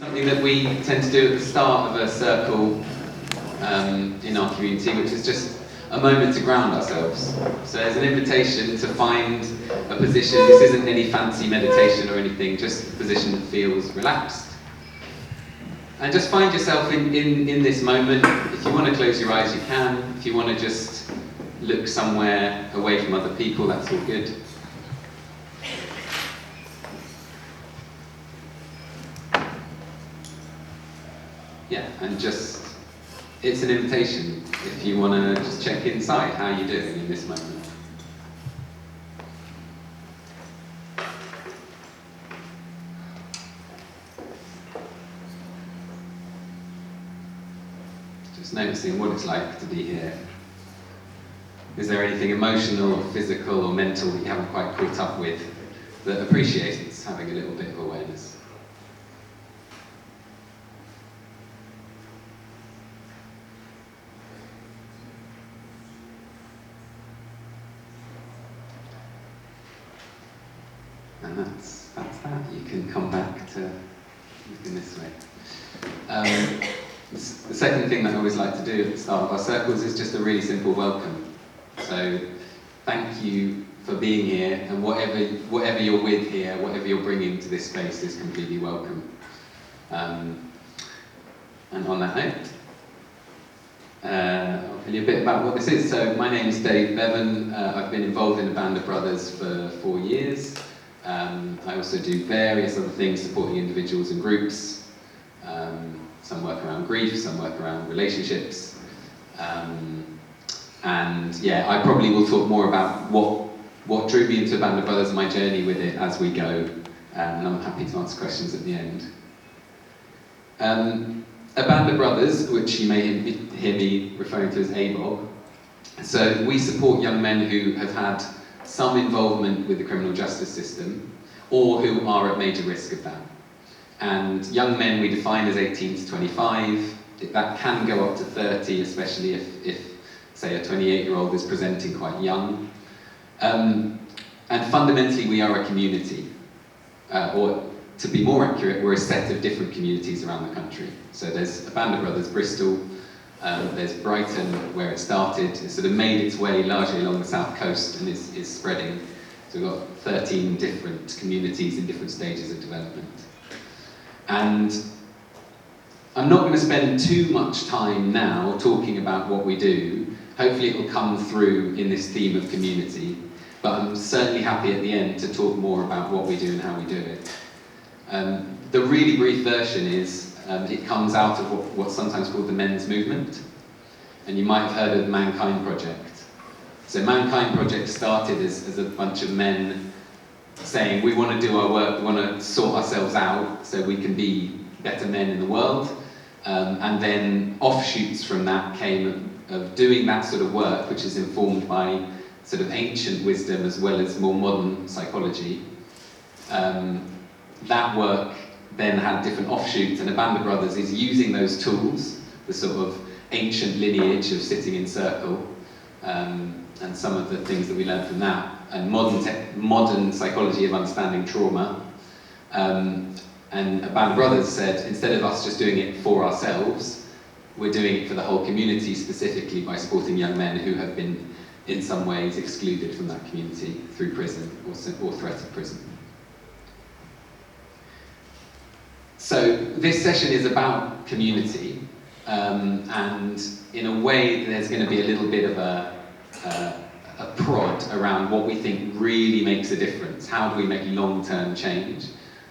Something that we tend to do at the start of a circle in our community, which is just a moment to ground ourselves. So there's an invitation to find a position. This isn't any fancy meditation or anything, just a position that feels relaxed. And just find yourself in this moment. If you want to close your eyes, you can. If you want to just look somewhere away from other people, that's all good. Yeah, and just, it's an invitation if you want to just check inside how you're doing in this moment. Just noticing what it's like to be here. Is there anything emotional or physical or mental that you haven't quite caught up with that appreciates having a little bit of awareness? And that's that. You can come back to looking this way. The second thing that I always like to do at the start of our circles is just a really simple welcome. So thank you for being here, and whatever you're with here, whatever you're bringing to this space is completely welcome. And on that note, I'll tell you a bit about what this is. So my name is Bevan. I've been involved in ABOB for 4 years. I also do various other things supporting individuals and groups. Some work around grief, some work around relationships. And yeah, I probably will talk more about what drew me into ABOB and my journey with it as we go. And I'm happy to answer questions at the end. ABOB, which you may hear me referring to as ABOB. So we support young men who have had some involvement with the criminal justice system, or who are at major risk of that. And young men we define as 18 to 25, that can go up to 30, especially if say, a 28-year-old is presenting quite young. And fundamentally, we are a community. Or to be more accurate, we're a set of different communities around the country. So there's ABOB, Bristol, there's Brighton, where it started. It sort of made its way largely along the south coast and is spreading. So we've got 13 different communities in different stages of development. And I'm not going to spend too much time now talking about what we do. Hopefully it will come through in this theme of community. But I'm certainly happy at the end to talk more about what we do and how we do it. The really brief version is, it comes out of what's sometimes called the men's movement. And you might have heard of the Mankind Project. So Mankind Project started as a bunch of men saying, we want to do our work, we want to sort ourselves out so we can be better men in the world. And then offshoots from that came of doing that sort of work, which is informed by sort of ancient wisdom as well as more modern psychology. That work then had different offshoots, and ABOB is using those tools, the sort of ancient lineage of sitting in circle, and some of the things that we learned from that, and modern psychology of understanding trauma. And ABOB said, instead of us just doing it for ourselves, we're doing it for the whole community, specifically by supporting young men who have been, in some ways, excluded from that community through prison or threat of prison. So this session is about community, and in a way there's going to be a little bit of a prod around what we think really makes a difference. How do we make long-term change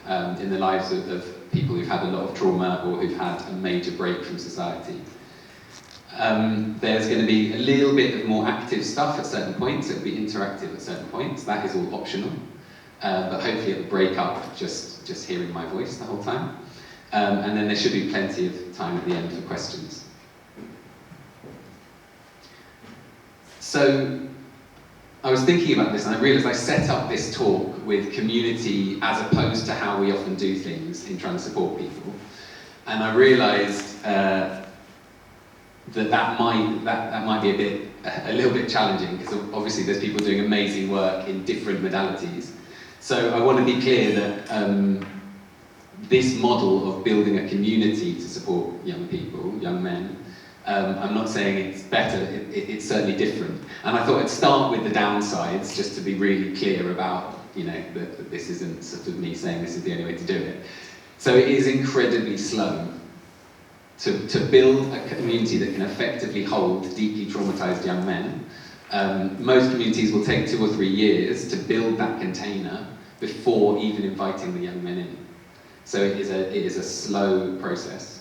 in the lives of people who've had a lot of trauma or who've had a major break from society? There's going to be a little bit of more active stuff at certain points. It'll be interactive at certain points. That is all optional. But hopefully at the break up, just hearing my voice the whole time. And then there should be plenty of time at the end for questions. So I was thinking about this and I realised I set up this talk with community as opposed to how we often do things in trying to support people. And I realised that might be a little bit challenging, because obviously there's people doing amazing work in different modalities. So I want to be clear that this model of building a community to support young people, young men, I'm not saying it's better, it's certainly different. And I thought I'd start with the downsides, just to be really clear about, that this isn't sort of me saying this is the only way to do it. So it is incredibly slow to build a community that can effectively hold deeply traumatized young men. Most communities will take 2 or 3 years to build that container before even inviting the young men in. So it is a slow process.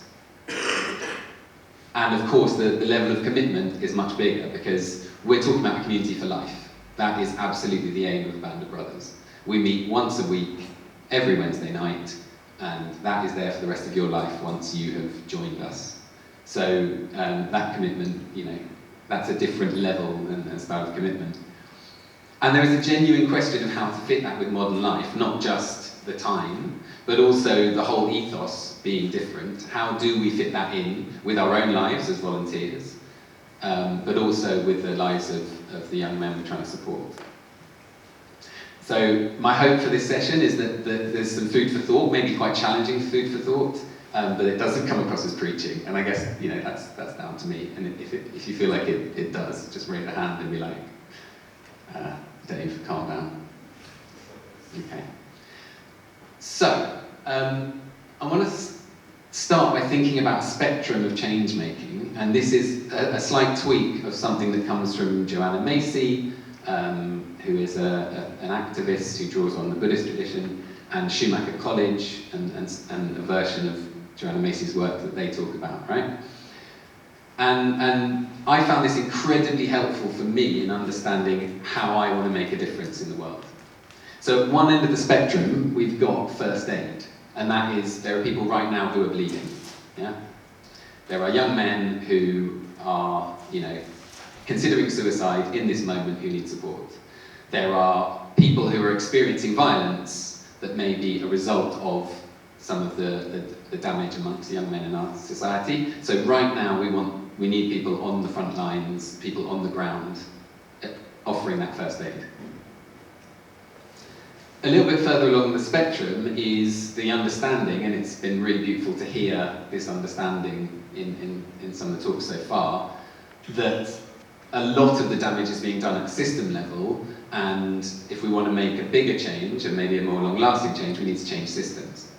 And of course, the level of commitment is much bigger, because we're talking about a community for life. That is absolutely the aim of ABOB. We meet once a week, every Wednesday night, and that is there for the rest of your life once you have joined us. So that commitment, that's a different level and style of commitment. And there is a genuine question of how to fit that with modern life, not just the time, but also the whole ethos being different. How do we fit that in with our own lives as volunteers, but also with the lives of the young men we're trying to support? So my hope for this session is that there's some food for thought, maybe quite challenging food for thought, but it doesn't come across as preaching. And I guess that's down to me. And if you feel like it does, just raise a hand and be like, Dave, calm down. Okay. So I want to start by thinking about a spectrum of change making, and this is a slight tweak of something that comes from Joanna Macy, who is an activist who draws on the Buddhist tradition, and Schumacher College, and a version of Joanna Macy's work that they talk about, right? And I found this incredibly helpful for me in understanding how I want to make a difference in the world. So at one end of the spectrum, we've got first aid, and that is, there are people right now who are bleeding, yeah? There are young men who are, considering suicide in this moment who need support. There are people who are experiencing violence that may be a result of some of the damage amongst young men in our society. So right now we need people on the front lines, people on the ground, offering that first aid. A little bit further along the spectrum is the understanding, and it's been really beautiful to hear this understanding in some of the talks so far, that a lot of the damage is being done at system level, and if we want to make a bigger change, and maybe a more long-lasting change, we need to change systems.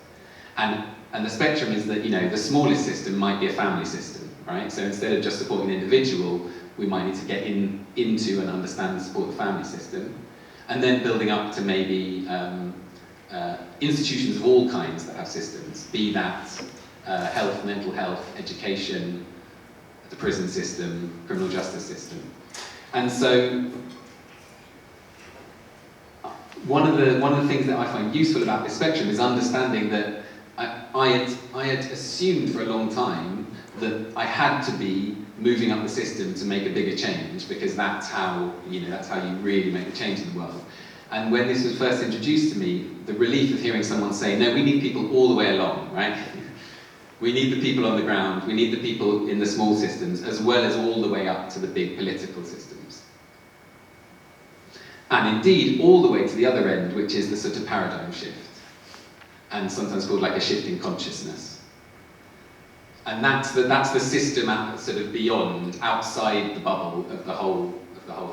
And the spectrum is that, the smallest system might be a family system, right? So instead of just supporting the individual, we might need to get into and understand and support the family system. And then building up to maybe institutions of all kinds that have systems, be that health, mental health, education, the prison system, criminal justice system. And so one of the things that I find useful about this spectrum is understanding that I had assumed for a long time that I had to be moving up the system to make a bigger change, because that's how you really make a change in the world. And when this was first introduced to me, the relief of hearing someone say, no, we need people all the way along, right? We need the people on the ground, we need the people in the small systems, as well as all the way up to the big political systems. And indeed, all the way to the other end, which is the sort of paradigm shift, and sometimes called like a shift in consciousness. And that's the system sort of beyond, outside the bubble of the whole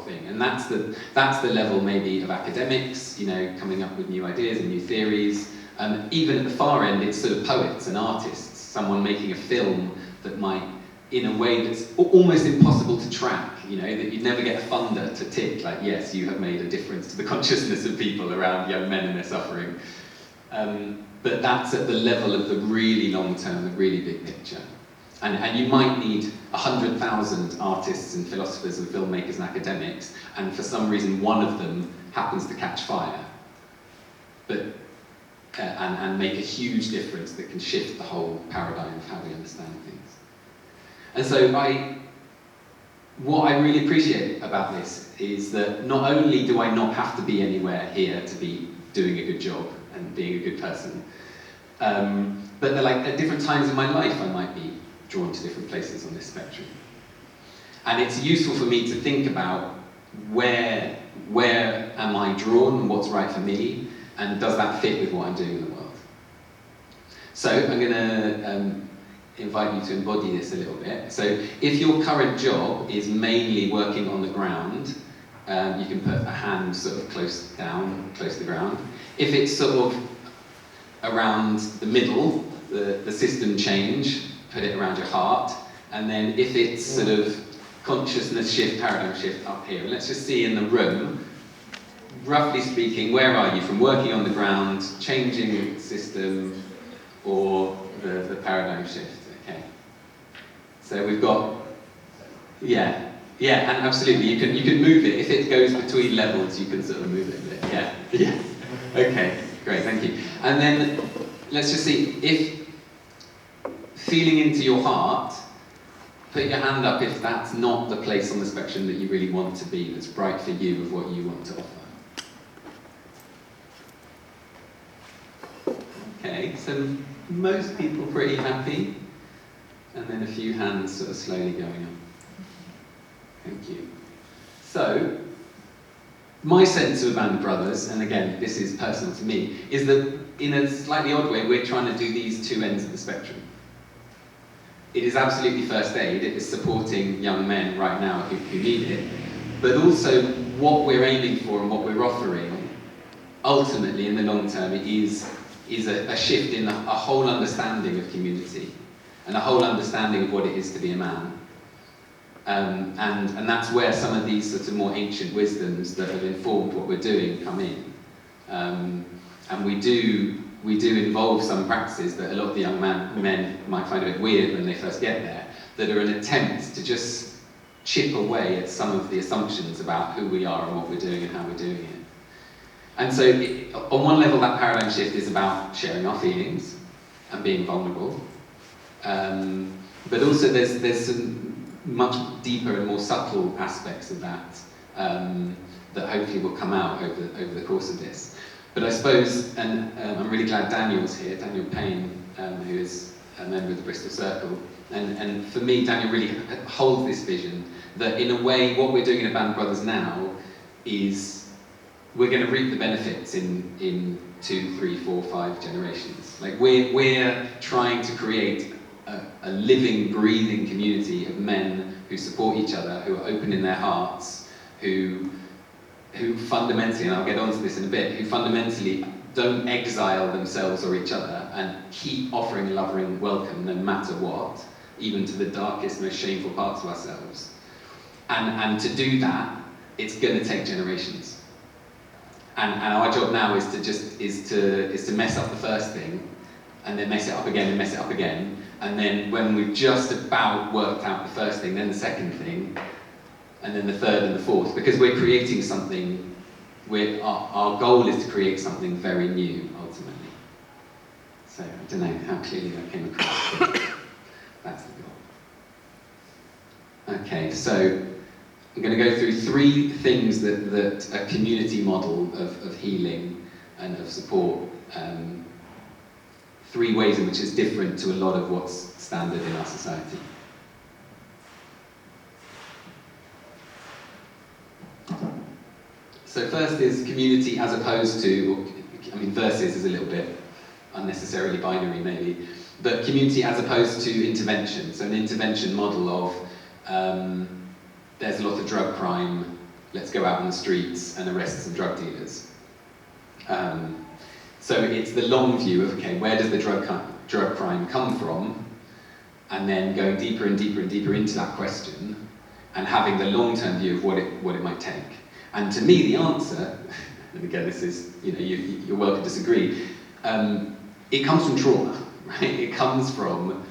thing. And that's the level maybe of academics, coming up with new ideas and new theories. Even at the far end, it's sort of poets and artists, someone making a film that might, in a way that's almost impossible to track, that you'd never get a funder to tick, like, yes, you have made a difference to the consciousness of people around young men and their suffering. But that's at the level of the really long term, the really big picture. And you might need 100,000 artists and philosophers and filmmakers and academics, and for some reason one of them happens to catch fire, but and make a huge difference that can shift the whole paradigm of how we understand things. And so what I really appreciate about this is that not only do I not have to be anywhere here to be doing a good job and being a good person, but that at different times in my life I might be drawn to different places on this spectrum. And it's useful for me to think about where am I drawn and what's right for me, and does that fit with what I'm doing in the world? So I'm going to invite you to embody this a little bit. So if your current job is mainly working on the ground, you can put a hand sort of close to the ground. If it's sort of around the middle, the system change, put it around your heart. And then if it's sort of consciousness shift, paradigm shift up here, and let's just see in the room, roughly speaking, where are you from working on the ground, changing system, or the paradigm shift? Okay. So we've got, yeah, and absolutely, you can move it. If it goes between levels, you can sort of move it a bit. Yeah. Okay, great, thank you. And then let's just see, if feeling into your heart, put your hand up if that's not the place on the spectrum that you really want to be, that's right for you of what you want to offer. Okay, so most people pretty happy, and then a few hands sort of slowly going up. Thank you. So, my sense of Abandoned Brothers, and again, this is personal to me, is that in a slightly odd way, we're trying to do these two ends of the spectrum. It is absolutely first aid, it is supporting young men right now who need it, but also what we're aiming for and what we're offering, ultimately in the long term, is a shift in a whole understanding of community, and a whole understanding of what it is to be a man. And that's where some of these sort of more ancient wisdoms that have informed what we're doing come in. And we do involve some practices that a lot of the young men might find a bit weird when they first get there, that are an attempt to just chip away at some of the assumptions about who we are and what we're doing and how we're doing it. And so, on one level, that paradigm shift is about sharing our feelings and being vulnerable. But also there's some much deeper and more subtle aspects of that that hopefully will come out over the course of this. But I suppose, and I'm really glad Daniel's here, Daniel Payne, who is a member of the Bristol Circle, and for me, Daniel really holds this vision that in a way, what we're doing in Abandoned Brothers now is we're going to reap the benefits in 2, 3, 4, 5 generations. Like we're trying to create a living, breathing community of men who support each other, who are open in their hearts, who fundamentally, and I'll get onto this in a bit, who fundamentally don't exile themselves or each other and keep offering a loving welcome no matter what, even to the darkest, most shameful parts of ourselves. And to do that, it's going to take generations. And our job now is to mess up the first thing, and then mess it up again and mess it up again. And then when we've just about worked out the first thing, then the second thing, and then the third and the fourth, because we're creating something, our goal is to create something very new, ultimately. So, I don't know how clearly that came across, but that's the goal. Okay, so I'm going to go through 3 things that a community model of healing and of support, 3 ways in which it's different to a lot of what's standard in our society. So first is community as opposed to, versus is a little bit unnecessarily binary maybe, but community as opposed to intervention. So an intervention model of, there's a lot of drug crime, let's go out on the streets and arrest some drug dealers. So it's the long view of, okay, where does the drug crime come from? And then going deeper and deeper and deeper into that question, and having the long-term view of what it might take. And to me, the answer, and again, this is, you're welcome to disagree, it comes from trauma, right? It comes from,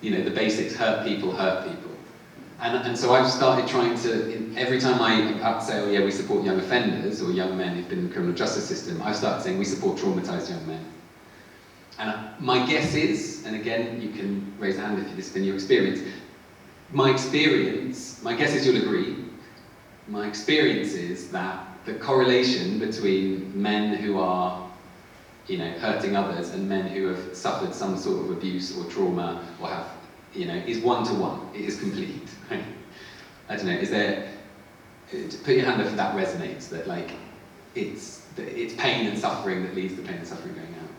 the basics, hurt people. And so I've started trying to, every time I say, oh yeah, we support young offenders, or young men who've been in the criminal justice system, I've started saying we support traumatized young men. And my guess is, and again, you can raise a hand if this has been your experience, my guess is you'll agree, my experience is that the correlation between men who are, hurting others and men who have suffered some sort of abuse or trauma or have, is 1-to-1. It is complete, right? I don't know, is there, put your hand up if that resonates, that like, it's pain and suffering that leads to pain and suffering going out.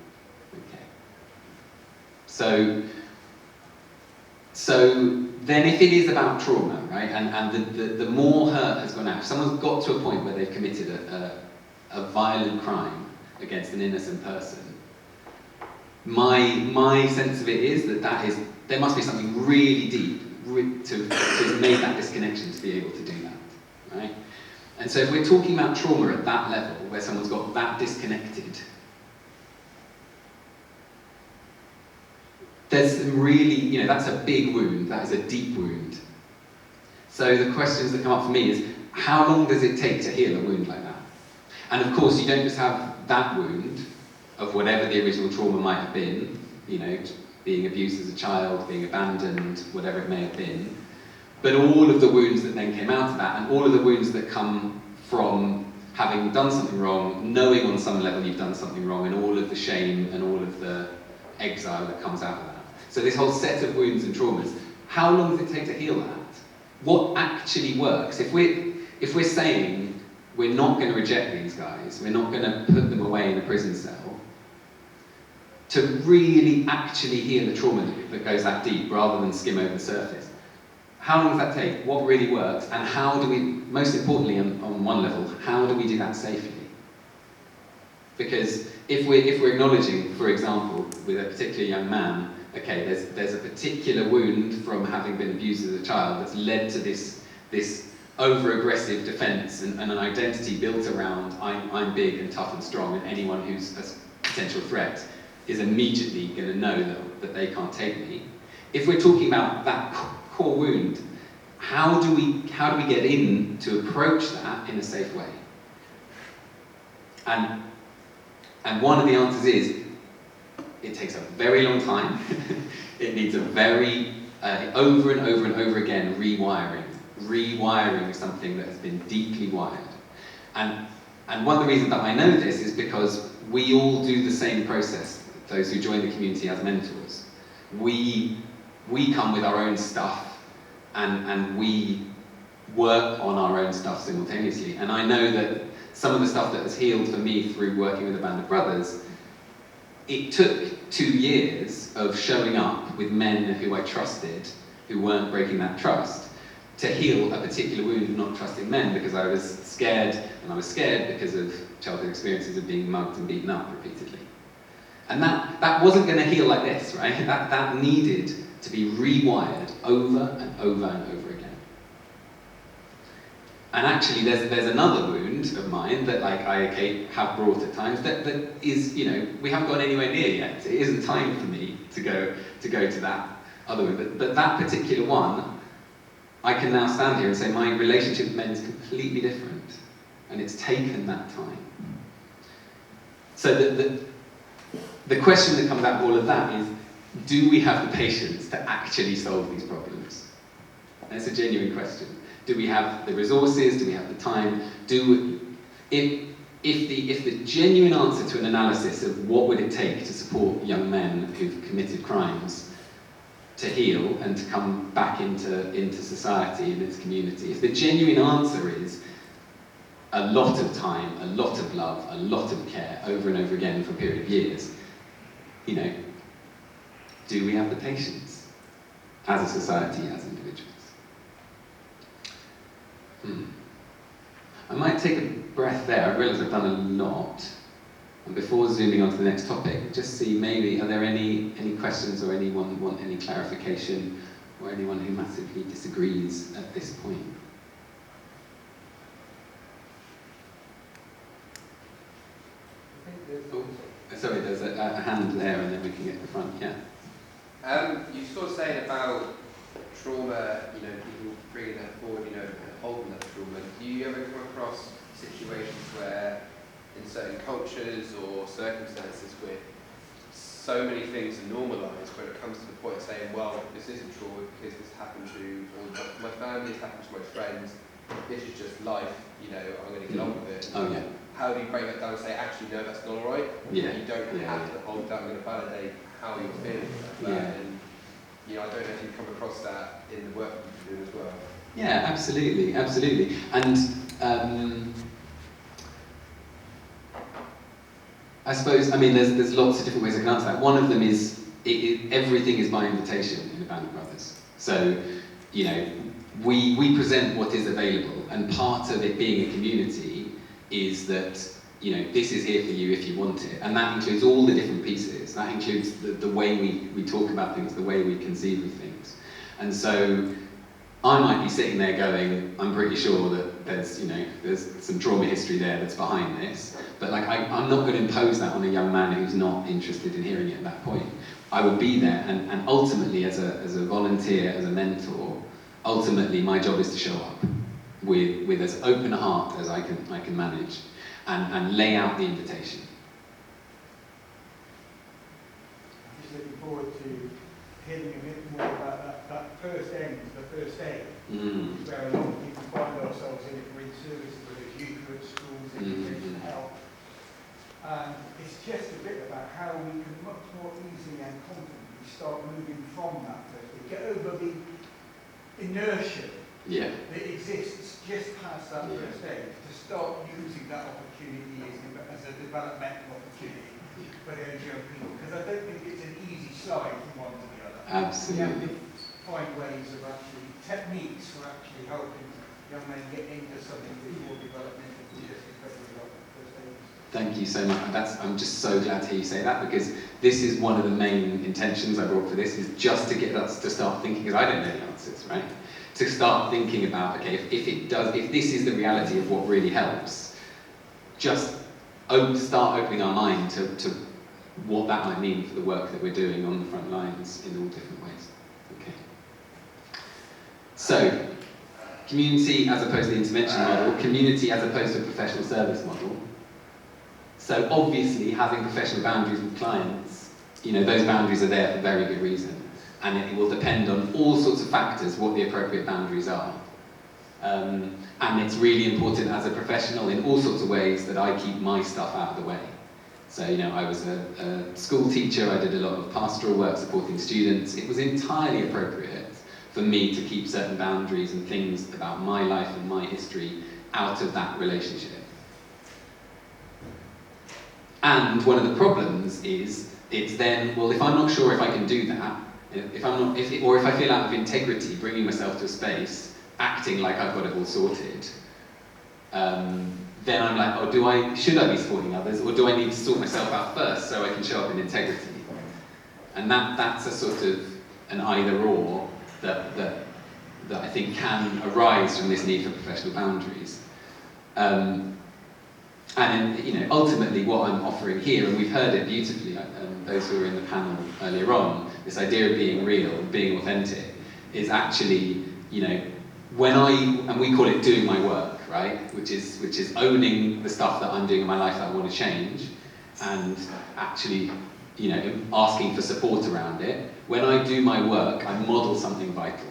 So then if it is about trauma, right, and the more hurt has gone out, if someone's got to a point where they've committed a violent crime against an innocent person, my sense of it is that there must be something really deep to have made that disconnection to be able to do that, right? And so if we're talking about trauma at that level, where someone's got that disconnected, there's some really, that's a big wound, that is a deep wound. So the questions that come up for me is, how long does it take to heal a wound like that? And of course, you don't just have that wound of whatever the original trauma might have been, being abused as a child, being abandoned, whatever it may have been, but all of the wounds that then came out of that, and all of the wounds that come from having done something wrong, knowing on some level you've done something wrong, and all of the shame and all of the exile that comes out of that. So this whole set of wounds and traumas, how long does it take to heal that? What actually works? If we're saying we're not going to reject these guys, we're not going to put them away in a prison cell, to really actually heal the trauma that goes that deep, rather than skim over the surface, how long does that take? What really works? And how do we, most importantly on one level, how do we do that safely? Because if we're acknowledging, for example, with a particular young man, okay, there's a particular wound from having been abused as a child that's led to this over-aggressive defence and an identity built around I'm big and tough and strong, and anyone who's a potential threat is immediately going to know that they can't take me. If we're talking about that core wound, how do we get in to approach that in a safe way? And one of the answers is, it takes a very long time. It needs a very, over and over and over again, rewiring something that has been deeply wired. And one of the reasons that I know this is because we all do the same process, those who join the community as mentors. We come with our own stuff, and we work on our own stuff simultaneously. And I know that some of the stuff that has healed for me through working with ABOB, it took 2 years of showing up with men who I trusted, who weren't breaking that trust, to heal a particular wound of not trusting men, because I was scared, and I was scared because of childhood experiences of being mugged and beaten up repeatedly. And that wasn't going to heal like this, right? That needed to be rewired over and over and over again. And actually, there's another wound of mine that I have brought at times that is, we haven't gone anywhere near yet. It isn't time for me to go to that other wound. But that particular one, I can now stand here and say my relationship with men is completely different, and it's taken that time. So the question that comes out of all of that is, do we have the patience to actually solve these problems? And it's a genuine question. Do we have the resources? Do we have the time? If the genuine answer to an analysis of what would it take to support young men who've committed crimes to heal and to come back into society and its community, if the genuine answer is a lot of time, a lot of love, a lot of care over and over again for a period of years, do we have the patience as a society, as individuals? I might take a breath there. I realise I've done a lot. And before zooming on to the next topic, just see maybe, are there any questions, or anyone want any clarification, or anyone who massively disagrees at this point? Sorry, there's a hand there, and then we can get to the front, yeah. You sort of saying about trauma, people bringing that forward, and holding that trauma. Do you ever come across situations where, in certain cultures or circumstances, where so many things are normalised, where it comes to the point of saying, well, this isn't trauma because this happened to all my family, it's happened to my friends, this is just life, I'm going to get on with it. Oh, yeah. How do you break that down and say, actually, no, that's not alright? Yeah. You don't have to hold that. I'm going to validate how you're feeling about that. And, I don't know if you've come across that in the work that you do as well. Yeah, absolutely. And I suppose, there's lots of different ways I can answer that. One of them is everything is by invitation in ABOB. So, you know, we present what is available, and part of it being a community is that, you know, this is here for you if you want it, and that includes all the different pieces. That includes the way we talk about things, the way we conceive of things. And so I might be sitting there going, I'm pretty sure that there's some trauma history there that's behind this, but like I'm not going to impose that on a young man who's not interested in hearing it at that point. I will be there, and ultimately as a volunteer, as a mentor, ultimately my job is to show up with as open a heart as I can manage, and lay out the invitation. I'm just looking forward to hearing a bit more about that first end, the first aid, where a lot of people find ourselves in services, whether it's youth groups, schools, education, health. And it's just a bit about how we can much more easily and confidently start moving from that first aid, get over the inertia that exists just past that first aid, to start using that opportunity as a developmental opportunity for those young people. Because I don't think it's an easy slide from one to the other. Absolutely. We have to find ways of techniques for actually helping young men get into something that's more developmental than just especially like first aid. Thank you so much. I'm just so glad to hear you say that, because this is one of the main intentions I brought for this, is just to get us to start thinking, because I don't know the answers, right? To start thinking about, okay, if this is the reality of what really helps, just start opening our mind to what that might mean for the work that we're doing on the front lines in all different ways. Okay. So, community as opposed to the intervention model, community as opposed to a professional service model. So obviously having professional boundaries with clients, you know, those boundaries are there for a very good reason. And it will depend on all sorts of factors what the appropriate boundaries are. And it's really important as a professional in all sorts of ways that I keep my stuff out of the way. So, you know, I was a school teacher, I did a lot of pastoral work supporting students. It was entirely appropriate for me to keep certain boundaries and things about my life and my history out of that relationship. And one of the problems is, it's then, well, if I'm not sure if I can do that, if I feel out of integrity, bringing myself to a space, acting like I've got it all sorted, then I'm like, oh, should I be supporting others, or do I need to sort myself out first so I can show up in integrity? And that's a sort of an either-or that I think can arise from this need for professional boundaries. And you know, ultimately what I'm offering here, and we've heard it beautifully, those who were in the panel earlier on, this idea of being real, being authentic, is actually, you know, and we call it doing my work, right? Which is owning the stuff that I'm doing in my life that I want to change, and actually, you know, asking for support around it. When I do my work, I model something vital.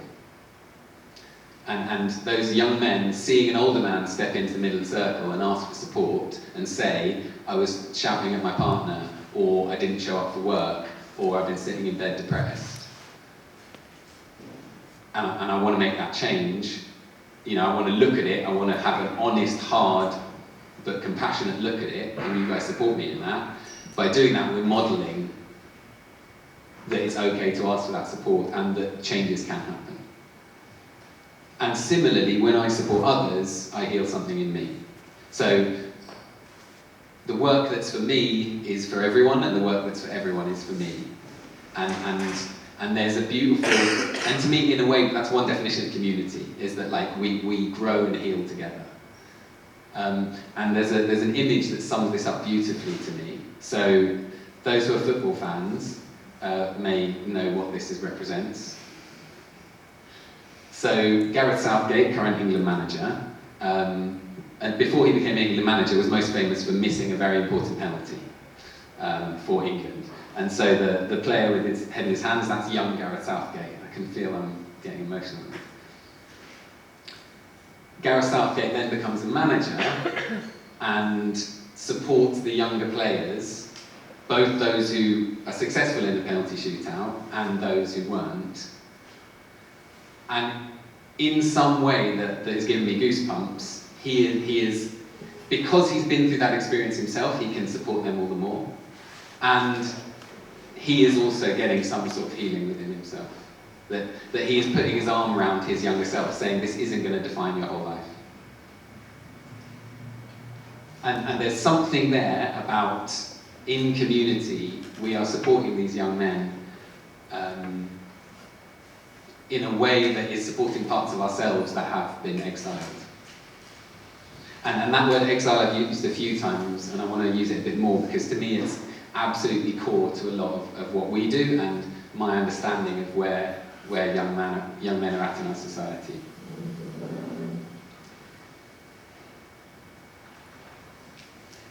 And those young men seeing an older man step into the middle circle and ask for support and say, I was shouting at my partner, or I didn't show up for work, or I've been sitting in bed depressed. And I want to make that change. You know, I want to look at it, I want to have an honest, hard, but compassionate look at it, and you guys support me in that. By doing that, we're modelling that it's okay to ask for that support and that changes can happen. And similarly, when I support others, I heal something in me. So the work that's for me is for everyone, and the work that's for everyone is for me. And there's a beautiful, and to me, in a way, that's one definition of community, is that like we grow and heal together. And there's an image that sums this up beautifully to me. So those who are football fans may know what this represents. So Gareth Southgate, current England manager, and before he became England manager, was most famous for missing a very important penalty for England. And so the player with his head in his hands, that's young Gareth Southgate. I can feel I'm getting emotional. Gareth Southgate then becomes a manager and supports the younger players, both those who are successful in the penalty shootout and those who weren't. And in some way that has given me goosebumps, he is, because he's been through that experience himself, he can support them all the more. And he is also getting some sort of healing within himself. That he is putting his arm around his younger self, saying this isn't going to define your whole life. And there's something there about, in community, we are supporting these young men in a way that is supporting parts of ourselves that have been exiled. And that word exile I've used a few times, and I want to use it a bit more because to me it's absolutely core to a lot of what we do and my understanding of where young men are at in our society.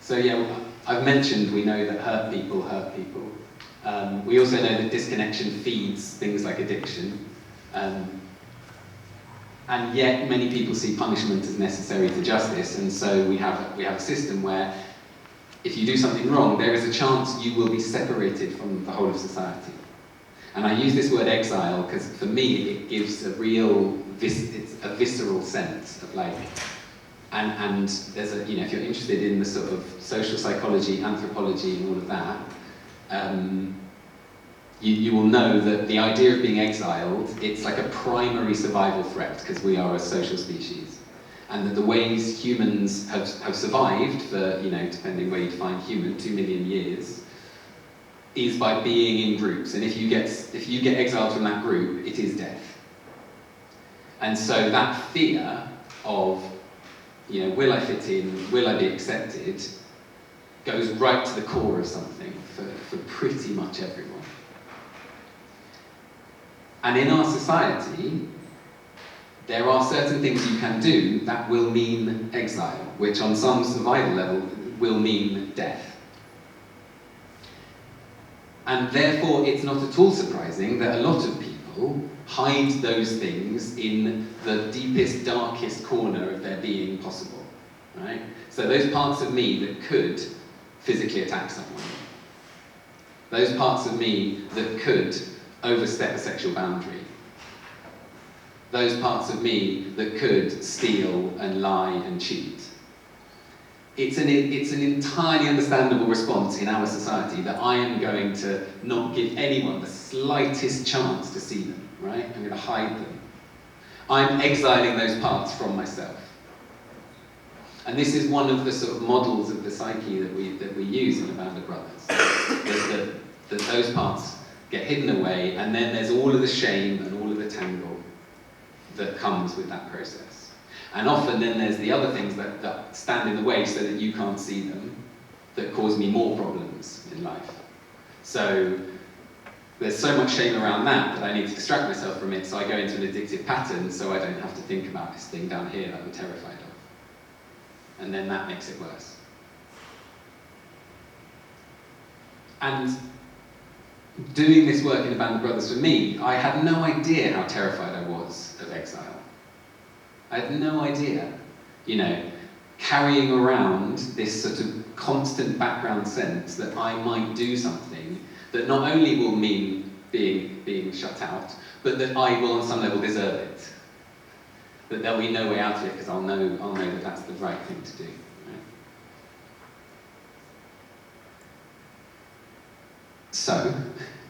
So yeah, I've mentioned we know that hurt people hurt people. We also know that disconnection feeds things like addiction. And yet many people see punishment as necessary to justice, and so we have a system where if you do something wrong, there is a chance you will be separated from the whole of society. And I use this word exile because for me it gives a real, it's a visceral sense of like, and there's a, if you're interested in the sort of social psychology, anthropology and all of that, you will know that the idea of being exiled, it's like a primary survival threat because we are a social species. And that the ways humans have survived for, depending where you define human, 2 million years, is by being in groups. And if you get exiled from that group, it is death. And so that fear of, will I fit in, will I be accepted, goes right to the core of something for pretty much everyone. And in our society, there are certain things you can do that will mean exile, which on some survival level will mean death. And therefore, it's not at all surprising that a lot of people hide those things in the deepest, darkest corner of their being possible, right? So those parts of me that could physically attack someone, those parts of me that could overstep a sexual boundary, those parts of me that could steal and lie and cheat. It's an entirely understandable response in our society that I am going to not give anyone the slightest chance to see them, right? I'm going to hide them. I'm exiling those parts from myself. And this is one of the sort of models of the psyche that we use in abandofbrothers. that those parts get hidden away, and then there's all of the shame and all of the tangle that comes with that process. And often then there's the other things that stand in the way so that you can't see them, that cause me more problems in life. So there's so much shame around that I need to distract myself from it, so I go into an addictive pattern so I don't have to think about this thing down here that I'm terrified of. And then that makes it worse. And doing this work in abandofbrothers, for me, I had no idea how terrified I was of exile. I had no idea, carrying around this sort of constant background sense that I might do something that not only will mean being shut out, but that I will on some level deserve it. That there'll be no way out of it because I'll know that that's the right thing to do. Right? So,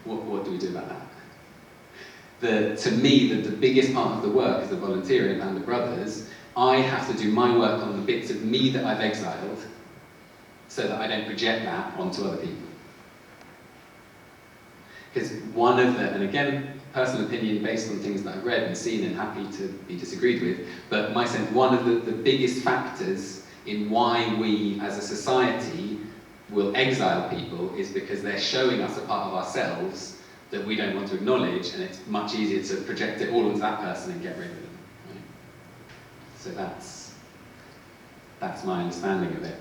what do we do about that? To me, the biggest part of the work as a volunteer in abandofbrothers, I have to do my work on the bits of me that I've exiled so that I don't project that onto other people. Because one of the, and again, personal opinion based on things that I've read and seen and happy to be disagreed with, but my sense, one of the biggest factors in why we as a society will exile people is because they're showing us a part of ourselves that we don't want to acknowledge, and it's much easier to project it all onto that person and get rid of them. Right? So that's my understanding of it.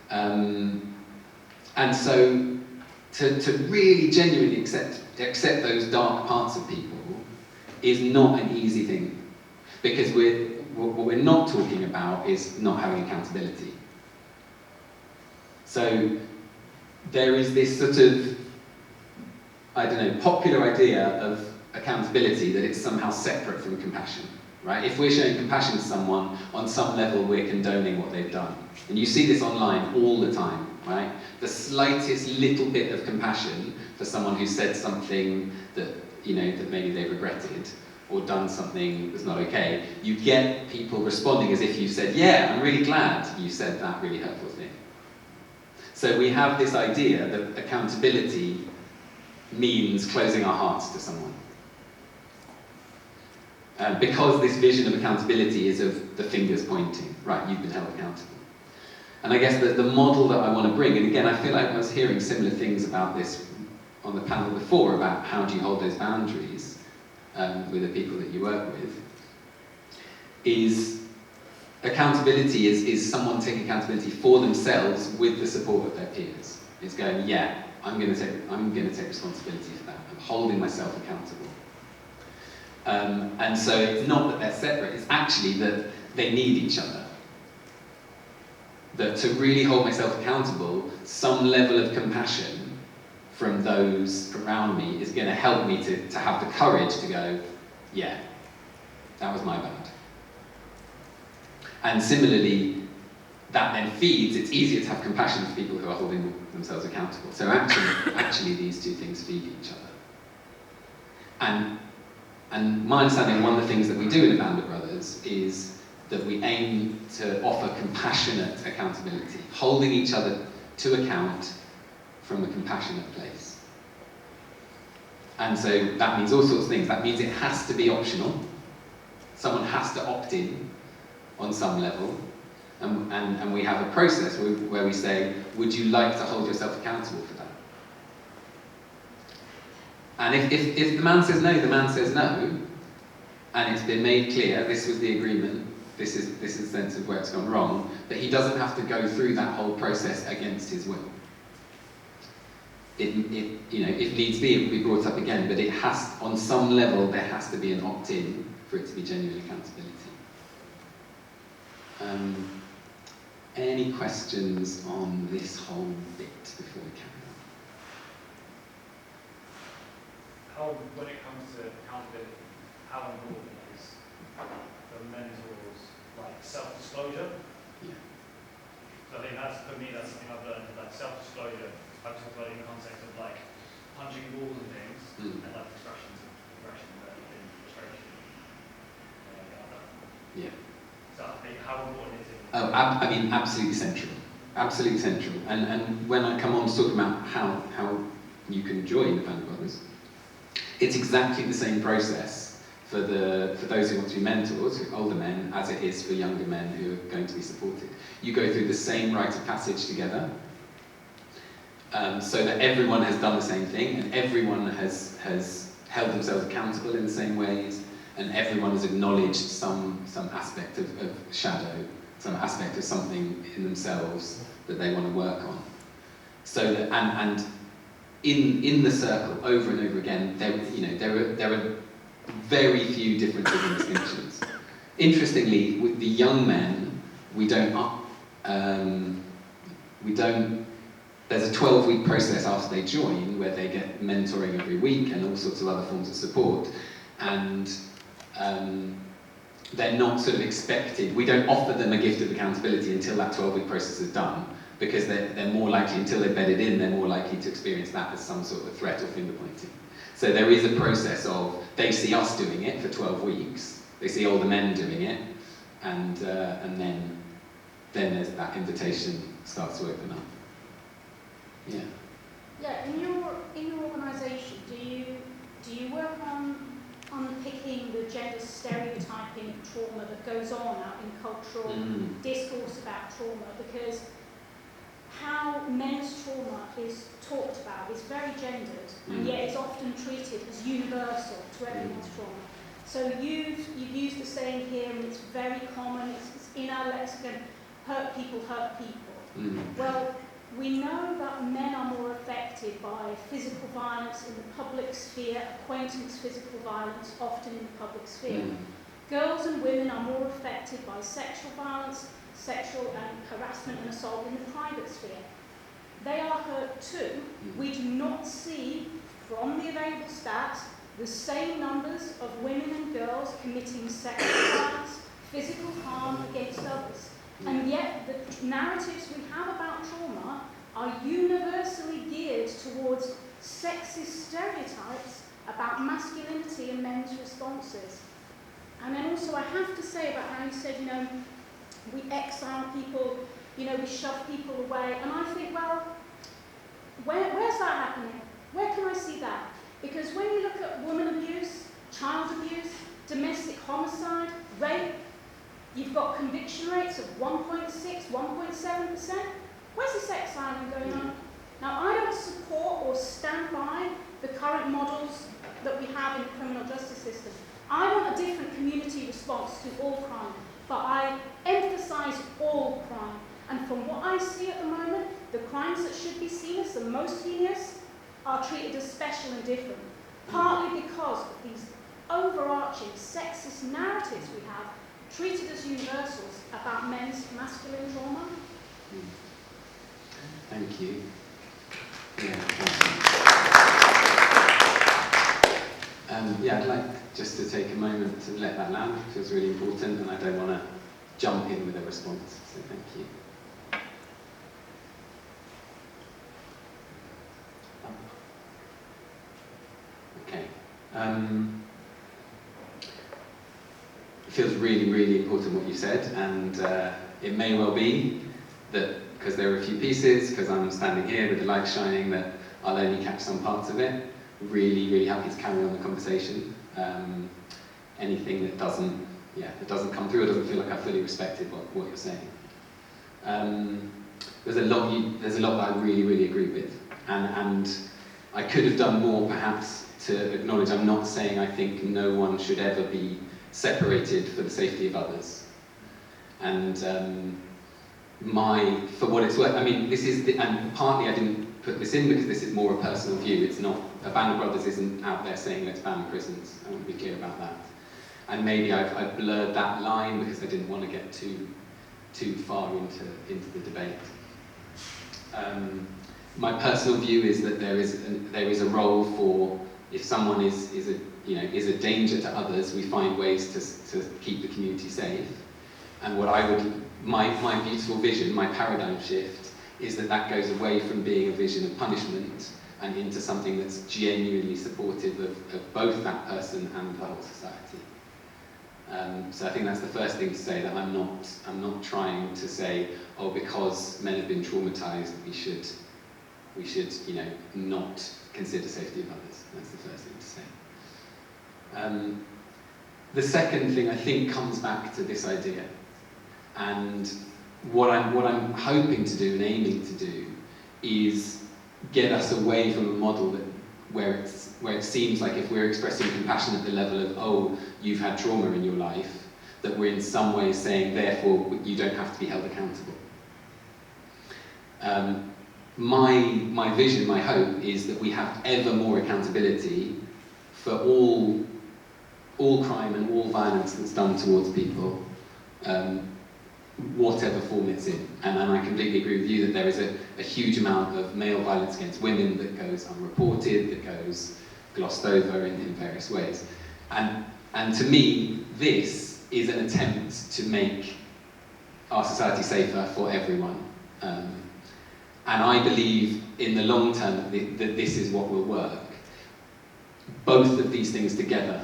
And so to really genuinely accept those dark parts of people is not an easy thing, because what we're not talking about is not having accountability. So there is this sort of, popular idea of accountability that it's somehow separate from compassion. right? If we're showing compassion to someone, on some level we're condoning what they've done. And you see this online all the time, right? The slightest little bit of compassion for someone who said something that, you know, that maybe they regretted, or done something that's not okay, you get people responding as if you said, yeah, I'm really glad you said that really hurtful thing. So we have this idea that accountability means closing our hearts to someone. Because this vision of accountability is of the fingers pointing, right, you've been held accountable. And I guess that the model that I want to bring, and again, I feel like I was hearing similar things about this on the panel before, about how do you hold those boundaries with the people that you work with, is accountability is someone taking accountability for themselves with the support of their peers. It's going, yeah, I'm going to take responsibility for that. I'm holding myself accountable. And so it's not that they're separate, it's actually that they need each other. That to really hold myself accountable, some level of compassion from those around me is going to help me to have the courage to go, yeah, that was my bad. And similarly, that then feeds, it's easier to have compassion for people who are holding themselves accountable. So actually these two things feed each other. And my understanding, one of the things that we do in ABOB is that we aim to offer compassionate accountability, holding each other to account from a compassionate place. And so that means all sorts of things. That means it has to be optional. Someone has to opt in on some level. And we have a process where we say, would you like to hold yourself accountable for that? And if the man says no, the man says no, and it's been made clear, this was the agreement, this is the sense of where it's gone wrong, that he doesn't have to go through that whole process against his will. It you know, if needs be, it will be brought up again, but it has, on some level, there has to be an opt-in for it to be genuine accountability. Any questions on this whole bit before we carry on? How, when it comes to accountability, how important is the mentor's like self-disclosure? Yeah. So I think that's, for me, that's something I've learned, like self-disclosure. I've talked about it in the context of like punching walls and things, and like expressions of aggression, and frustration. Yeah. So how important is it? Oh, I mean, absolutely central. Absolutely central. And when I come on to talk about how you can join ABOB, it's exactly the same process for those who want to be mentors, older men, as it is for younger men who are going to be supported. You go through the same rite of passage together, so that everyone has done the same thing, and everyone has held themselves accountable in the same ways, and everyone has acknowledged some aspect of shadow, some aspect of something in themselves that they want to work on. So that, and in the circle, over and over again, there are very few differences and distinctions. Interestingly, with the young men, there's a 12-week process after they join where they get mentoring every week and all sorts of other forms of support. And they're not sort of expected, we don't offer them a gift of accountability until that 12-week process is done, because they're more likely, until they're bedded in, they're more likely to experience that as some sort of a threat or finger pointing. So there is a process of, they see us doing it for 12 weeks, they see older men doing it, and then there's that invitation starts to open up. Yeah. Yeah, in your organisation, do you work on unpicking the gender stereotyping of trauma that goes on out in cultural discourse about trauma? Because how men's trauma is talked about is very gendered, and yet it's often treated as universal to everyone's trauma. So you've used the saying here, and it's very common, it's in our lexicon, hurt people hurt people. Well, we know that men are more affected by physical violence in the public sphere, acquaintance physical violence, often in the public sphere. Girls and women are more affected by sexual violence, sexual harassment and assault in the private sphere. They are hurt too. We do not see from the available stats the same numbers of women and girls committing sexual violence, physical harm against others. And yet the narratives we have about trauma are universally geared towards sexist stereotypes about masculinity and men's responses. And then also I have to say about how you said, we exile people, we shove people away. And I think, well, where's that happening? Where can I see that? Because when you look at woman abuse, child abuse, domestic homicide, rape, you've got conviction rates of 1.6, 1.7%. Where's this exiling going on? Now, I don't support or stand by the current models that we have in the criminal justice system. I want a different community response to all crime, but I emphasise all crime. And from what I see at the moment, the crimes that should be seen as the most heinous are treated as special and different, partly because of these overarching sexist narratives we have, treated as universals about men's masculine trauma. Thank you. Yeah, thank you. I'd like just to take a moment to let that land. It feels really important, and I don't want to jump in with a response, so thank you. Okay. It feels really, really important what you said, and it may well be that because there are a few pieces, because I'm standing here with the light shining, that I'll only catch some parts of it. Really, really happy to carry on the conversation. Anything that doesn't come through or doesn't feel like I fully respected what you're saying. There's a lot that I really, really agree with, and I could have done more perhaps to acknowledge. I'm not saying I think no one should ever be separated for the safety of others. And for what it's worth, I mean, and partly I didn't put this in because this is more a personal view. It's not, ABOB isn't out there saying let's ban prisons. I want to be clear about that. And maybe I've blurred that line because I didn't want to get too far into the debate. My personal view is that there is a role for, if someone is a danger to others, we find ways to keep the community safe. And my beautiful vision, my paradigm shift, is that goes away from being a vision of punishment and into something that's genuinely supportive of both that person and the whole society. So I think that's the first thing to say, that I'm not trying to say, oh, because men have been traumatized, we should not consider safety of others. That's the first thing to say. The second thing I think comes back to this idea, and what I'm hoping to do and aiming to do is get us away from a model where it seems like if we're expressing compassion at the level of, oh, you've had trauma in your life, that we're in some way saying, therefore, you don't have to be held accountable. My vision, my hope, is that we have ever more accountability for all crime and all violence that's done towards people, whatever form it's in. And I completely agree with you that there is a huge amount of male violence against women that goes unreported, that goes glossed over in various ways. And to me, this is an attempt to make our society safer for everyone. And I believe in the long term that this is what will work. Both of these things together.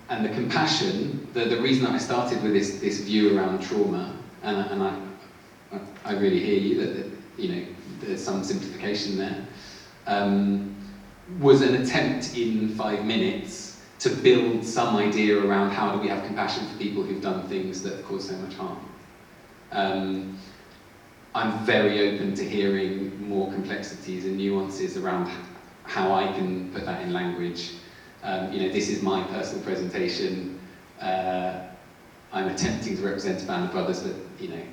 And the compassion, the reason that I started with this view around trauma, and I really hear you that there's some simplification there, was an attempt in 5 minutes to build some idea around how do we have compassion for people who've done things that have caused so much harm. I'm very open to hearing more complexities and nuances around how I can put that in language. This is my personal presentation. I'm attempting to represent ABOB, but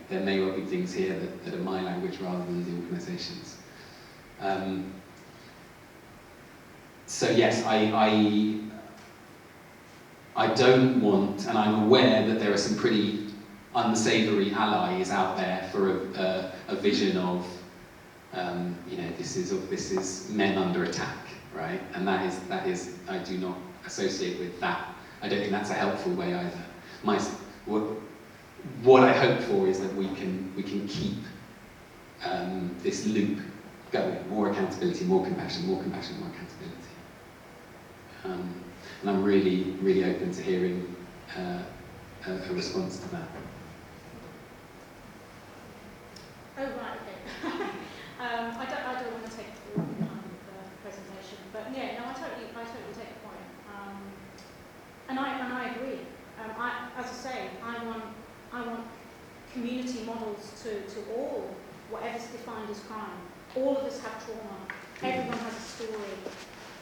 there may well be things here that are my language rather than the organisation's. So yes, I don't want, and I'm aware that there are some pretty unsavoury allies out there for a vision of You know, this is men under attack, right? And that is I do not associate with that. I don't think that's a helpful way either. What I hope for is that we can keep this loop going. More accountability, more compassion, more compassion, more accountability. And I'm really, really open to hearing a response to that. Oh, right, okay. I don't want to take the presentation, but yeah, no, I totally take the point. And I agree. As I say, I want community models to all, whatever's defined as crime. All of us have trauma. Everyone has a story.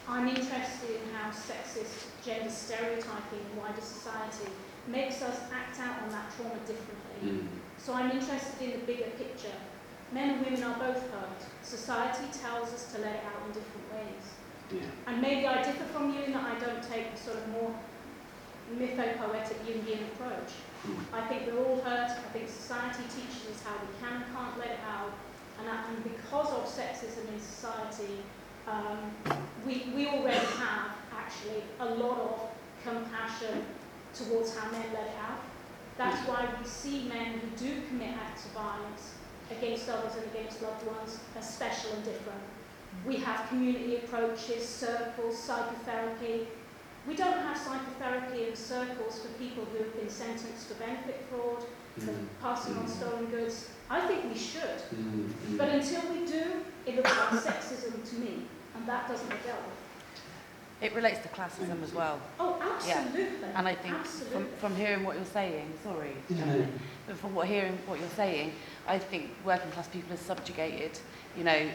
I'm interested in how sexist gender stereotyping in wider society makes us act out on that trauma differently. So I'm interested in the bigger picture. Men and women are both hurt. Society tells us to let it out in different ways. Yeah. And maybe I differ from you in that I don't take a sort of more mytho-poetic Jungian approach. I think we're all hurt. I think society teaches us how we can and can't let it out. And because of sexism in society, we already have actually a lot of compassion towards how men let it out. That's why we see men who do commit acts of violence against others and against loved ones as special and different. We have community approaches, circles, psychotherapy. We don't have psychotherapy in circles for people who have been sentenced for benefit fraud, for passing on stolen goods. I think we should. But until we do, it looks like sexism to me, and that doesn't get dealt with. It relates to classism as well. Oh, absolutely. Yeah. And I think from hearing what you're saying, but from hearing what you're saying, I think working class people are subjugated, you know,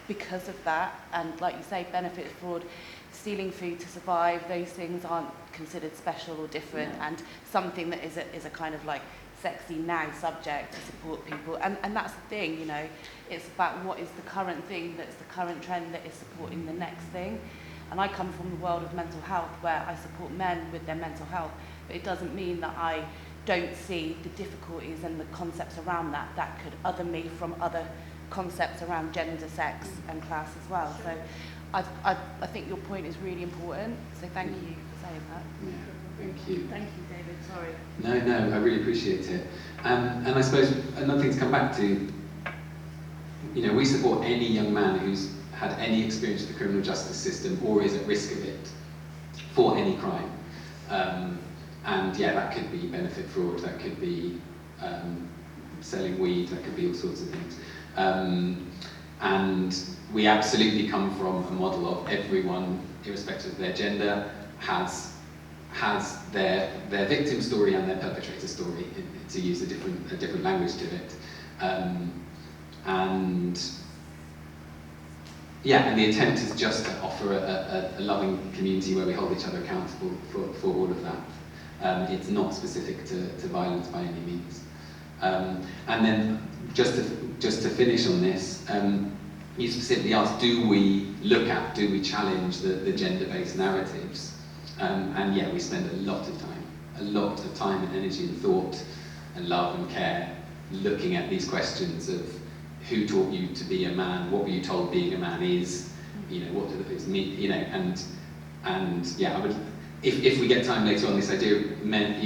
because of that. And like you say, benefit fraud, stealing food to survive, those things aren't considered special or different, and something that is a kind of like sexy now subject to support people. And that's the thing, you know, it's about what is the current thing that's the current trend that is supporting the next thing. And I come from the world of mental health where I support men with their mental health, but it doesn't mean that I don't see the difficulties and the concepts around that could other me from other concepts around gender, sex and class as well. So I think your point is really important, so thank you for saying that. Yeah, thank you. Thank you, David, sorry. No, I really appreciate it. And I suppose another thing to come back to, you know, we support any young man who's had any experience with the criminal justice system or is at risk of it for any crime. And yeah, that could be benefit fraud, that could be selling weed, that could be all sorts of things. And we absolutely come from a model of everyone, irrespective of their gender, has their victim story and their perpetrator story, to use a different language to it. And the intent is just to offer a loving community where we hold each other accountable for all of that. It's not specific to violence by any means. And then just to finish on this, you specifically asked, do we challenge the gender-based narratives? And yeah, we spend a lot of time and energy and thought and love and care looking at these questions of who taught you to be a man, what were you told being a man is, you know, what do the things mean, you know, and yeah, I would, if we get time later on, this idea of men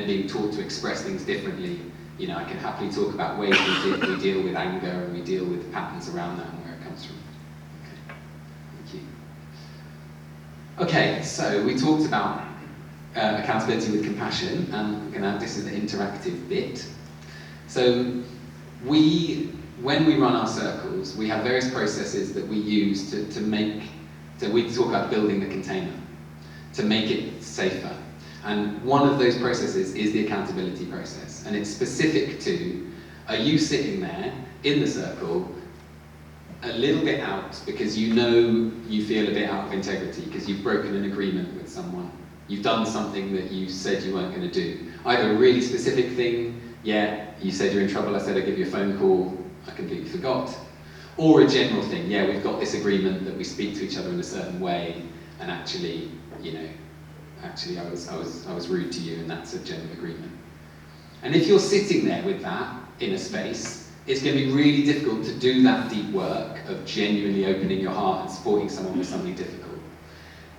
being taught to express things differently, you know, I can happily talk about ways we deal with anger and we deal with patterns around that and where it comes from. Okay, thank you. Okay, so we talked about accountability with compassion, and this is the interactive bit. So when we run our circles, we have various processes that we use we talk about building the container, to make it safer. And one of those processes is the accountability process. And it's specific to, are you sitting there in the circle, a little bit out, because you know you feel a bit out of integrity, because you've broken an agreement with someone. You've done something that you said you weren't going to do. Either a really specific thing, yeah, you said you're in trouble, I said I'd give you a phone call, I completely forgot. Or a general thing, yeah, we've got this agreement that we speak to each other in a certain way, and actually, you know, I was rude to you, and that's a general agreement. And if you're sitting there with that in a space, it's going to be really difficult to do that deep work of genuinely opening your heart and supporting someone with something difficult.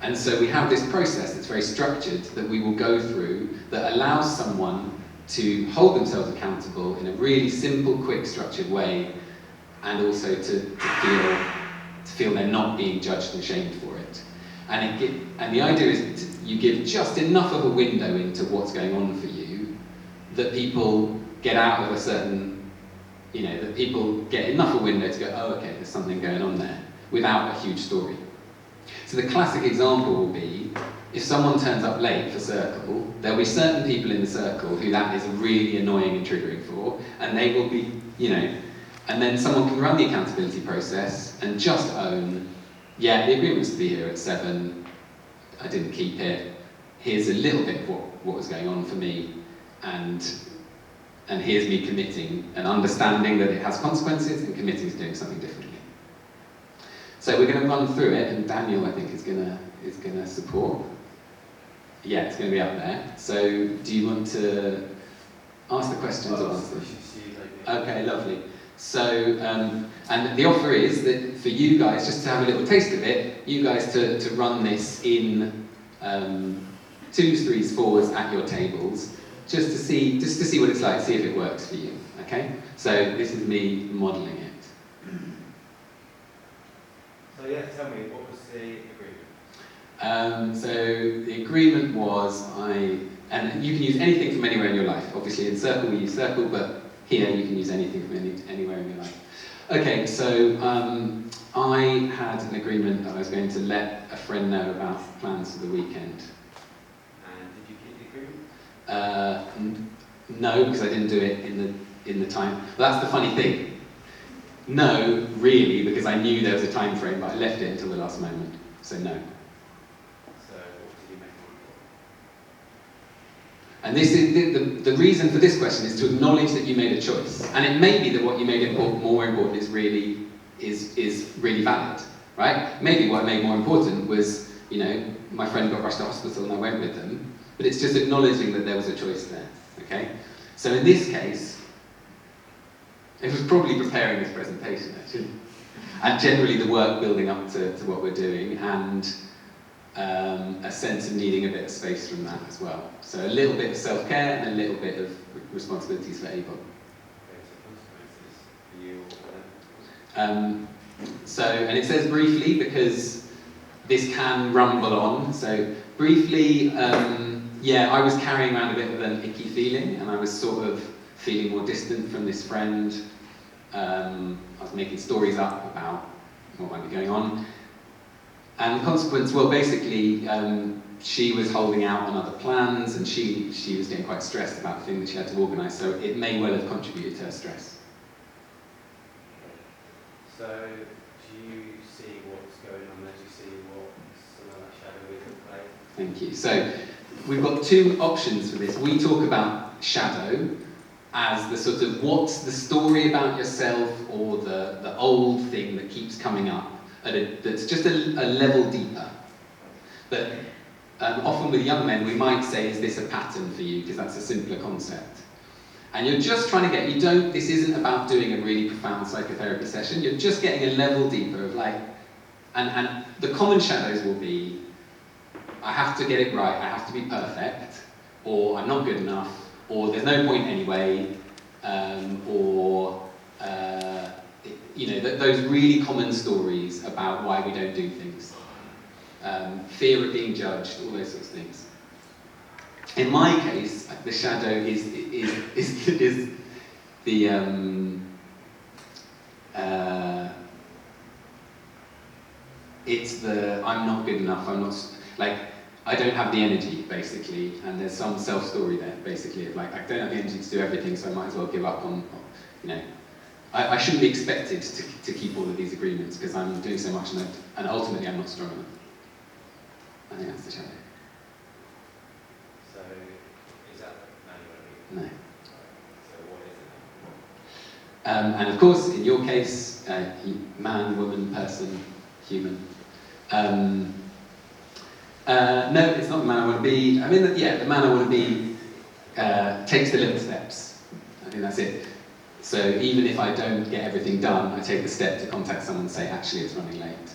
And so we have this process that's very structured that we will go through that allows someone to hold themselves accountable in a really simple, quick, structured way, and also to feel they're not being judged and shamed for it. And the idea is you give just enough of a window into what's going on for you that people get out of a certain, that people get enough of a window to go, oh, okay, there's something going on there, without a huge story. So the classic example will be, if someone turns up late for circle, there'll be certain people in the circle who that is really annoying and triggering for, and they will be, and then someone can run the accountability process and just own, yeah, the agreement was to be here at 7, I didn't keep it, here's a little bit of what was going on for me, and here's me committing and understanding that it has consequences and committing to doing something differently. So we're going to run through it, and Daniel, I think, is going to support. Yeah, it's going to be up there. So do you want to ask the questions or answer? Okay, lovely. So, and the offer is that for you guys, just to have a little taste of it, you guys to run this in 2s, 3s, 4s at your tables, just to see what it's like, see if it works for you. Okay? So this is me modelling it. So yeah, tell me, what was the agreement? So the agreement was and you can use anything from anywhere in your life. Obviously in Circle we use Circle, but here you can use anything from anywhere in your life. Okay, so I had an agreement that I was going to let a friend know about plans for the weekend. And did you keep the agreement? No, because I didn't do it in the time. Well, that's the funny thing. No, really, because I knew there was a time frame, but I left it until the last moment. So no. So what did you make it for? And this is the reason for this question is to acknowledge that you made a choice. And it may be that what you made more important is really valid, right? Maybe what I made more important was, my friend got rushed to hospital and I went with them. But it's just acknowledging that there was a choice there, okay? So in this case, it was probably preparing this presentation, actually. And generally the work building up to what we're doing, and a sense of needing a bit of space from that as well. So a little bit of self-care and a little bit of responsibilities for ABOB. And it says briefly, because this can rumble on. So briefly, I was carrying around a bit of an icky feeling, and I was sort of feeling more distant from this friend. I was making stories up about what might be going on. And the consequence, well, basically, she was holding out on other plans, and she was getting quite stressed about the thing that she had to organise, so it may well have contributed to her stress. So, do you see what's going on there? Do you see what some of that shadow is at play? Thank you. So, we've got two options for this. We talk about shadow as the sort of what's the story about yourself, or the old thing that keeps coming up, that's just a level deeper. But often with young men we might say, is this a pattern for you? Because that's a simpler concept. And you're just trying to this isn't about doing a really profound psychotherapy session, you're just getting a level deeper of and the common shadows will be, I have to get it right, I have to be perfect, or I'm not good enough, or there's no point anyway, those really common stories about why we don't do things. Fear of being judged, all those sorts of things. In my case, the shadow is the it's the I'm not good enough. I'm not I don't have the energy, basically, and there's some self-story there, basically, of I don't have the energy to do everything, so I might as well give up on I shouldn't be expected to keep all of these agreements because I'm doing so much, and ultimately I'm not strong enough. I think that's the shadow. So, is that No. So what is it? And of course, in your case, man, woman, person, human. No, it's not the man I want to be. The man I want to be takes the little steps. I think that's it. So even if I don't get everything done, I take the step to contact someone and say, actually, it's running late.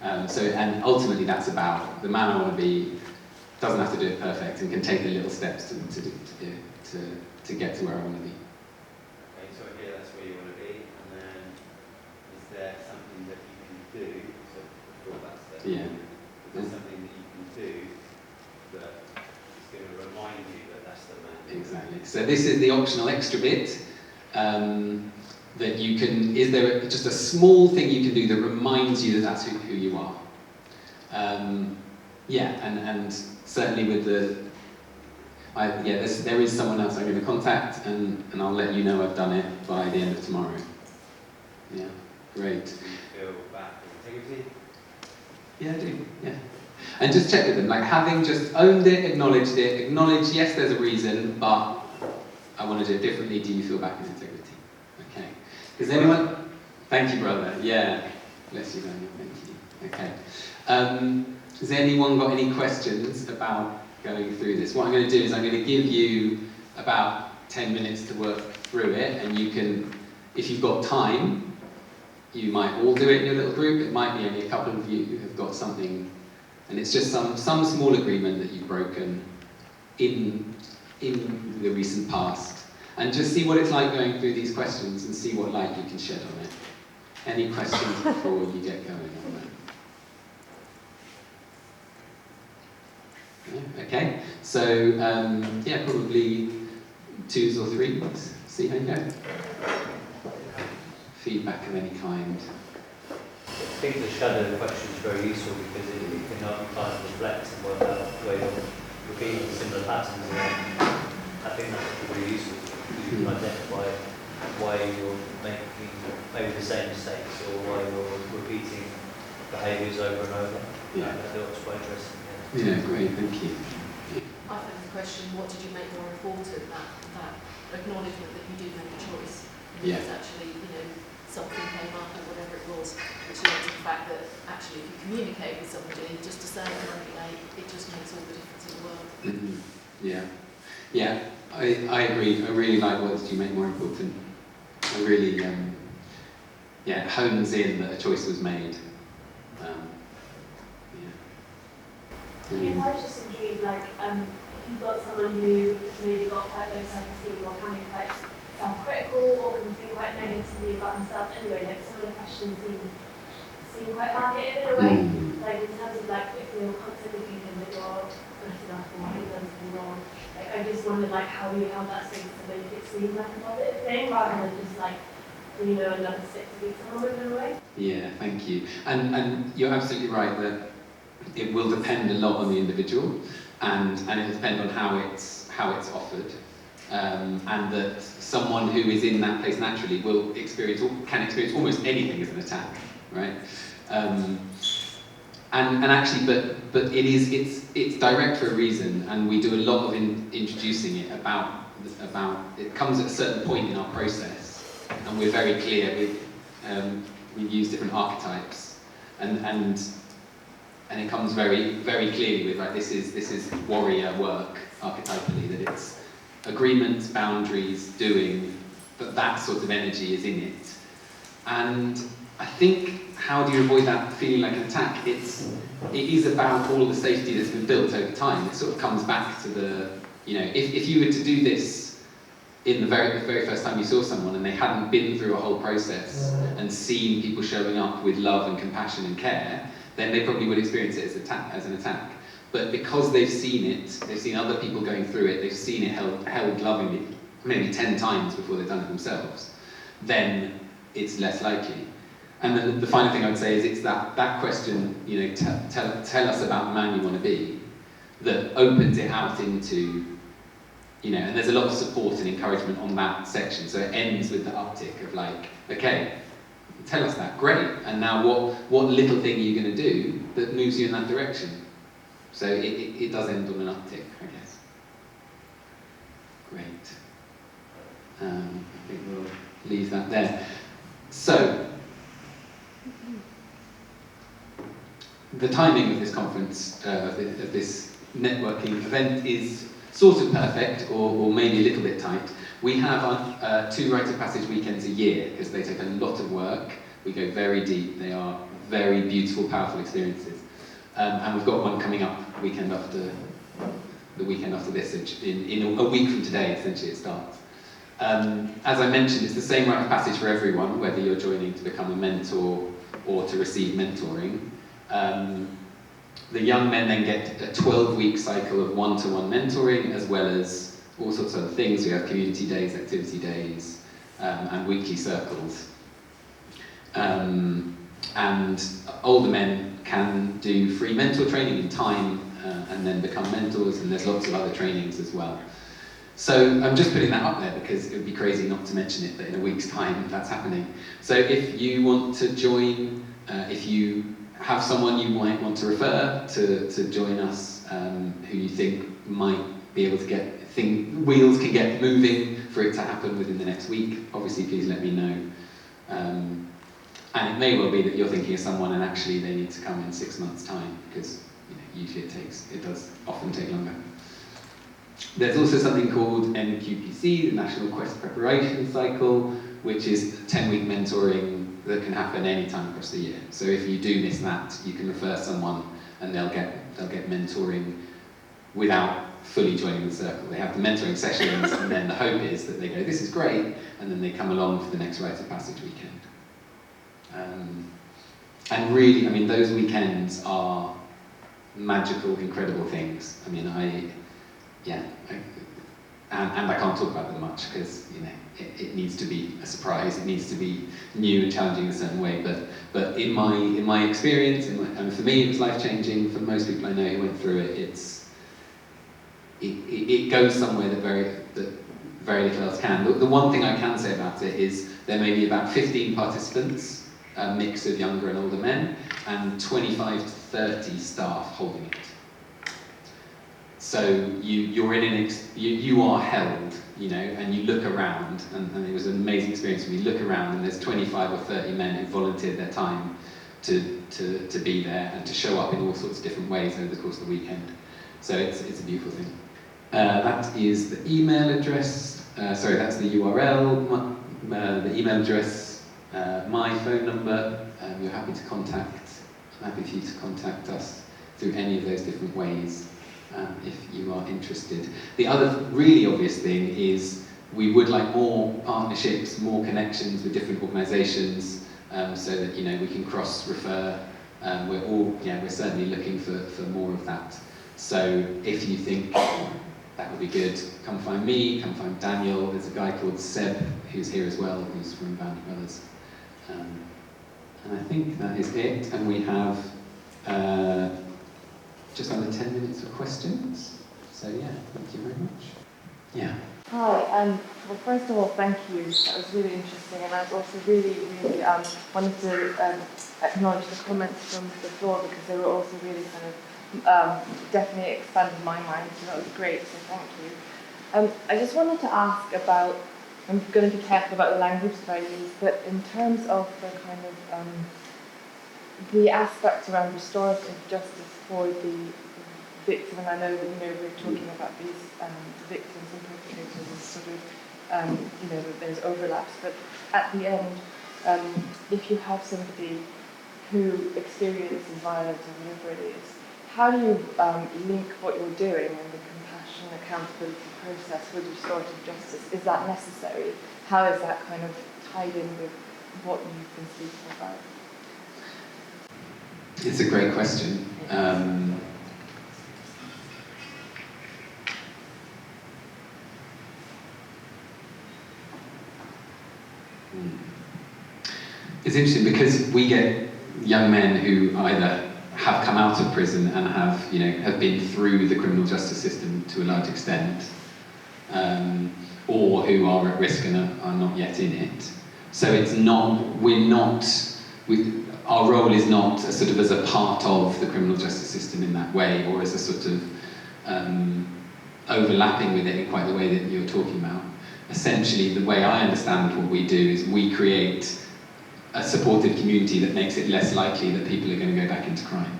And ultimately that's about the man I want to be doesn't have to do it perfect and can take the little steps to get to where I want to be. Okay, so here that's where you want to be, and then is there something that you can do? So before that step, Yeah. is there something that you can do that is going to remind you that that's the man? Exactly. So this is the optional extra bit. That you can, is there just a small thing you can do that reminds you that that's who you are? And certainly with there is someone else I'm going to contact, and I'll let you know I've done it by the end of tomorrow. Yeah, great. Do you feel back with integrity? Yeah, I do, yeah. And just check with them, like having just owned it, acknowledged, yes, there's a reason, but I want to do it differently. Do you feel back in integrity? Okay. Does anyone? Thank you, brother. Yeah. Bless you, Daniel. Thank you. Okay. Has anyone got any questions about going through this? What I'm going to do is I'm going to give you about 10 minutes to work through it, and you can, if you've got time, you might all do it in your little group. It might be only a couple of you who have got something, and it's just some small agreement that you've broken in the recent past, and just see what it's like going through these questions and see what light you can shed on it. Any questions before you get going on that? No? Okay, so probably 2s or 3s. See how you go. Feedback of any kind. I think the shadow question is very useful because it can help you kind of reflect and work out where you're repeating similar patterns. I think that's really useful. You can identify why you're making maybe the same mistakes or why you're repeating behaviours over and over. Yeah. I thought it was quite interesting. Yeah, great, thank you. I think the question, what did you make more important? That acknowledgement that you did make a choice. Yeah. Because actually, something came up or whatever it was, which led to the fact that actually if you communicate with somebody, just to say I'm running late, it just makes all the difference in the world. Mm-hmm. Yeah, I agree. I really like what did you make more important. I really, it hones in that a choice was made. I was just intrigued, if you've got someone who maybe got quite low self-esteem or can be quite self-critical or can think quite negatively about themselves anyway, some of the questions seem quite targeted in a way. In terms of if you're constantly thinking that you're good enough or you've done something wrong, I just wondered how you held that space to make it seem like a positive thing rather than just another stick to beat someone with in a way. Yeah, thank you. And you're absolutely right that it will depend a lot on the individual, and it will depend on how it's offered, and that someone who is in that place naturally can experience almost anything as an attack, right? And actually, but it's direct for a reason, and we do a lot of introducing it about it comes at a certain point in our process, and we're very clear we use different archetypes, and it comes very, very clearly with this is warrior work archetypally, that it's agreements, boundaries, doing, that sort of energy is in it. And I think, how do you avoid that feeling like an attack? It is about all the safety that's been built over time. It sort of comes back to if you were to do this in the very first time you saw someone and they hadn't been through a whole process and seen people showing up with love and compassion and care, then they probably would experience it as an attack. But because they've seen it, they've seen other people going through it, they've seen it held lovingly, maybe 10 times before they've done it themselves, then it's less likely. And then the final thing I would say is it's that question, tell us about the man you want to be, that opens it out into, and there's a lot of support and encouragement on that section. So it ends with the uptick of okay, tell us that, great. And now what little thing are you going to do that moves you in that direction? So it does end on an uptick, I guess. Great. I think we'll leave that there. So, the timing of this conference, of this networking event is sort of perfect or maybe a little bit tight. We have 2 rites of passage weekends a year because they take a lot of work. We go very deep. They are very beautiful, powerful experiences. And we've got one coming up the weekend after this, in a week from today, essentially it starts. As I mentioned, it's the same rite of passage for everyone, whether you're joining to become a mentor or to receive mentoring. The young men then get a 12-week cycle of one-to-one mentoring, as well as all sorts of other things. We have community days, activity days, and weekly circles. And older men can do free mentor training in time and then become mentors, and there's lots of other trainings as well. So I'm just putting that up there because it would be crazy not to mention it, that in a week's time that's happening. So if you want to join, if you have someone you might want to refer to join us, who you think might be able to wheels can get moving for it to happen within the next week, obviously please let me know. And it may well be that you're thinking of someone and actually they need to come in 6 months' time, because usually it does often take longer. There's also something called NQPC, the National Quest Preparation Cycle, which is 10-week mentoring that can happen any time across the year. So if you do miss that, you can refer someone and they'll get mentoring without fully joining the circle. They have the mentoring sessions and then the hope is that they go, this is great, and then they come along for the next rite of passage weekend. And really, I mean, those weekends are magical, incredible things. I mean, and I can't talk about them much because it needs to be a surprise. It needs to be new and challenging in a certain way. But in my experience, and for me, it was life changing. For most people I know who went through it, it goes somewhere that very little else can. The one thing I can say about it is there may be about 15 participants, a mix of younger and older men, and 25 to 30 staff holding it. So you are held, and you look around, and it was an amazing experience when you look around and there's 25 or 30 men who volunteered their time to be there and to show up in all sorts of different ways over the course of the weekend. So it's a beautiful thing. That is the email address, that's the URL, the email address, my phone number. I'm happy for you to contact us through any of those different ways. If you are interested. The other really obvious thing is we would like more partnerships, more connections with different organisations, so that we can cross-refer. We're certainly looking for more of that. So if you think that would be good, come find me, come find Daniel. There's a guy called Seb who's here as well, who's from ABOB. And I think that is it. And we have just under 10 minutes for questions. So yeah, thank you very much. Yeah. Hi, well first of all, thank you. That was really interesting, and I was also really wanted to acknowledge the comments from the floor because they were also really kind of definitely expanded my mind, so that was great, so thank you. I just wanted to ask about, I'm going to be careful about the language that I use, but in terms of the kind of the aspects around restorative justice for the victim, and I know that we're talking about these victims and perpetrators as sort of that there's overlaps, but at the end, if you have somebody who experiences violence or whatever it is, how do you link what you're doing and the compassion accountability process with restorative justice? Is that necessary? How is that kind of tied in with what you've been speaking about? It's a great question. It's interesting because we get young men who either have come out of prison and have been through the criminal justice system to a large extent, or who are at risk and are not yet in it. So it's not, our role is not as a part of the criminal justice system in that way, or as a sort of overlapping with it in quite the way that you're talking about. Essentially, the way I understand what we do is we create a supportive community that makes it less likely that people are going to go back into crime.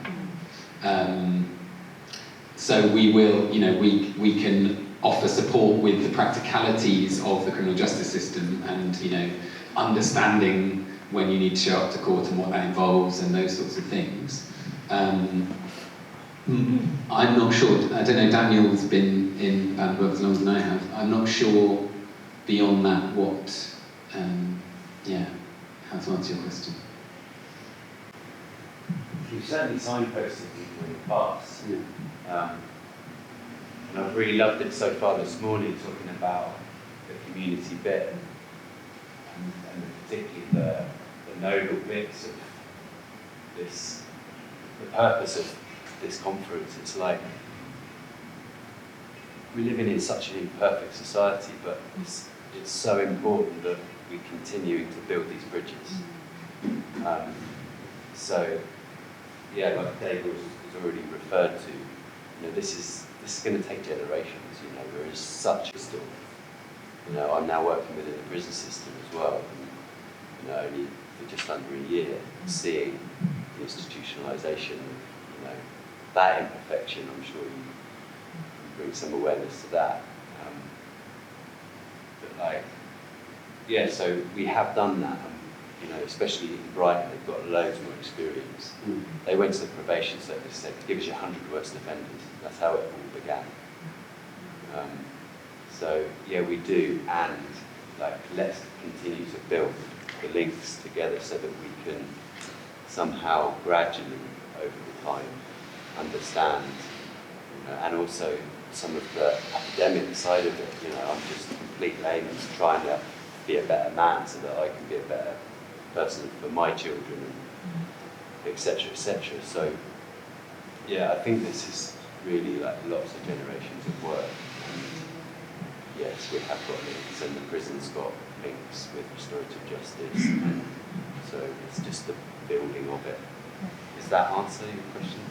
So we will, we can offer support with the practicalities of the criminal justice system and, you know, understanding when you need to show up to court and what that involves and those sorts of things. I'm not sure, I don't know, Daniel's been in ABOB as long as I have. I'm not sure beyond that what, how to answer your question. You've certainly signposted people in the past. And I've really loved it so far this morning, talking about the community bit and particularly the noble bits of this, the purpose of this conference. It's like we're living in such an imperfect society, but it's so important that we continue to build these bridges. So, yeah, like Dave has already referred to, you know, this is going to take generations. You know, there is such a story. You know, I'm now working within the prison system as well. And, you know, only for just under a year, seeing the institutionalisation, you know, that imperfection. I'm sure you bring some awareness to that. But like, yeah, so we have done that. You know, especially in Brighton, they've got loads more experience. They went to the probation service and said, give us your 100 worst offenders. That's how it all began. So, yeah, we do, and like, let's continue to build the links together so that we can somehow gradually, over the time, understand, you know, and also some of the academic side of it. You know, I'm just a complete layman trying to be a better man so that I can be a better person for my children, and etc., etc. So, yeah, I think this is really like lots of generations of work. And yes, we have got links, and the prison's got links with restorative justice, and so it's just the building of it. Does that answer your question?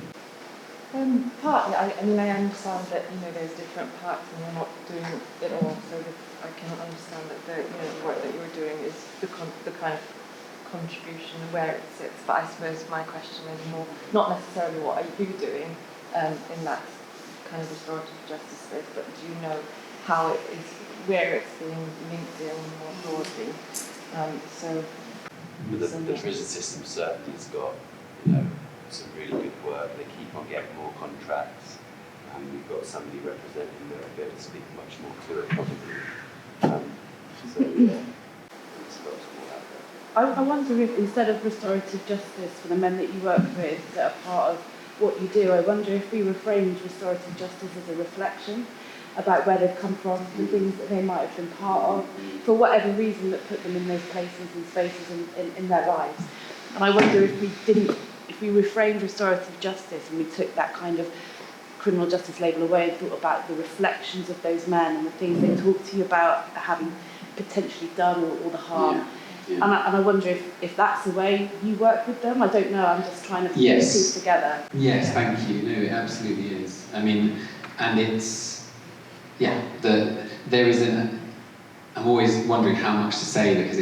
Partly, I mean, I understand that, you know, there's different parts and you're not doing it all, so that I can understand that the, you know, the work that you're doing is the kind of contribution and where it sits. But I suppose my question is more, not necessarily what are you doing in that kind of restorative justice space, but do you know how it is, where it's being linked in more broadly? The prison system certainly has got, you know, some really good work. They keep on getting more contracts, and we've got somebody representing that will be able to speak much more to it probably. So yeah, there's lots more out there. I wonder if, instead of restorative justice for the men that you work with that are part of what you do, I wonder if we reframed restorative justice as a reflection about where they've come from, the things that they might have been part of, for whatever reason that put them in those places and spaces in their lives. And I wonder if we reframed restorative justice and we took that kind of criminal justice label away and thought about the reflections of those men and the things they talk to you about having potentially done or the harm. Yeah. And I wonder if that's the way you work with them. I don't know, I'm just trying to put these together. Yes, thank you. No, it absolutely is. I mean, and it's, there is I'm always wondering how much to say, because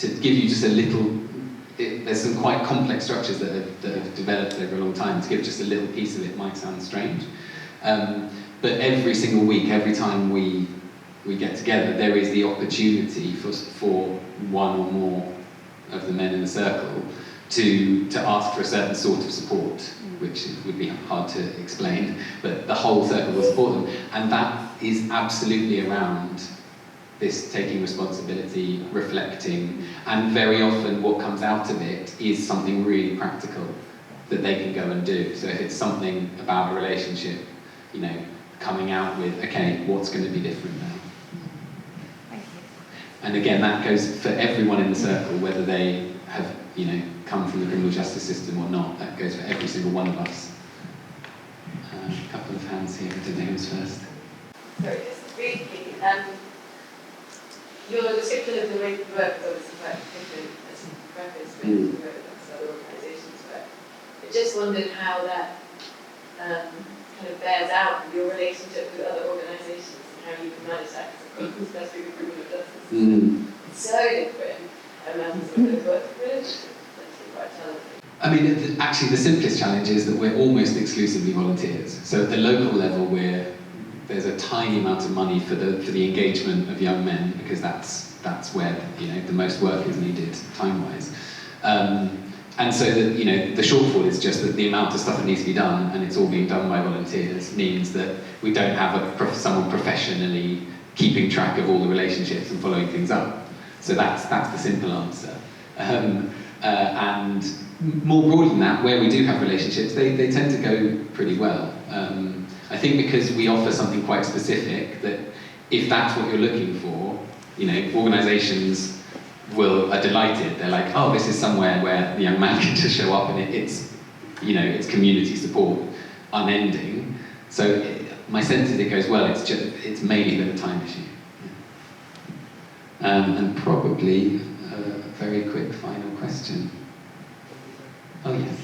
to give you just a little, there's some quite complex structures that have developed over a long time. To give just a little piece of it might sound strange. But every single week, every time we get together, there is the opportunity for one or more of the men in the circle to ask for a certain sort of support, which would be hard to explain, but the whole circle will support them. And that is absolutely around this taking responsibility, reflecting, and very often what comes out of it is something really practical that they can go and do. So if it's something about a relationship, you know, coming out with, okay, what's going to be different now? Thank you. And again, that goes for everyone in the circle, whether they have, you know, come from the criminal justice system or not. That goes for every single one of us. A couple of hands here. I don't know who was first. Sorry, just briefly, your description of the way you work is obviously quite different as you preface with you work with other organisations, but I just wondered how that kind of bears out in your relationship with other organisations and how you can manage that, because of course, especially the criminal justice system, it's so different, and some of those work relationships is actually quite challenging. I mean, actually the simplest challenge is that we're almost exclusively volunteers. So at the local level, we're there's a tiny amount of money for the engagement of young men, because that's where the most work is needed time-wise. And so the shortfall is just that the amount of stuff that needs to be done, and it's all being done by volunteers, means that we don't have someone professionally keeping track of all the relationships and following things up. So that's the simple answer. And more broadly than that, where we do have relationships, they tend to go pretty well. I think because we offer something quite specific, that if that's what you're looking for, organisations are delighted. They're like, oh, this is somewhere where the young man can just show up, and it's community support unending. So my sense is it goes well. It's mainly a time issue. And probably a very quick final question. Oh yes.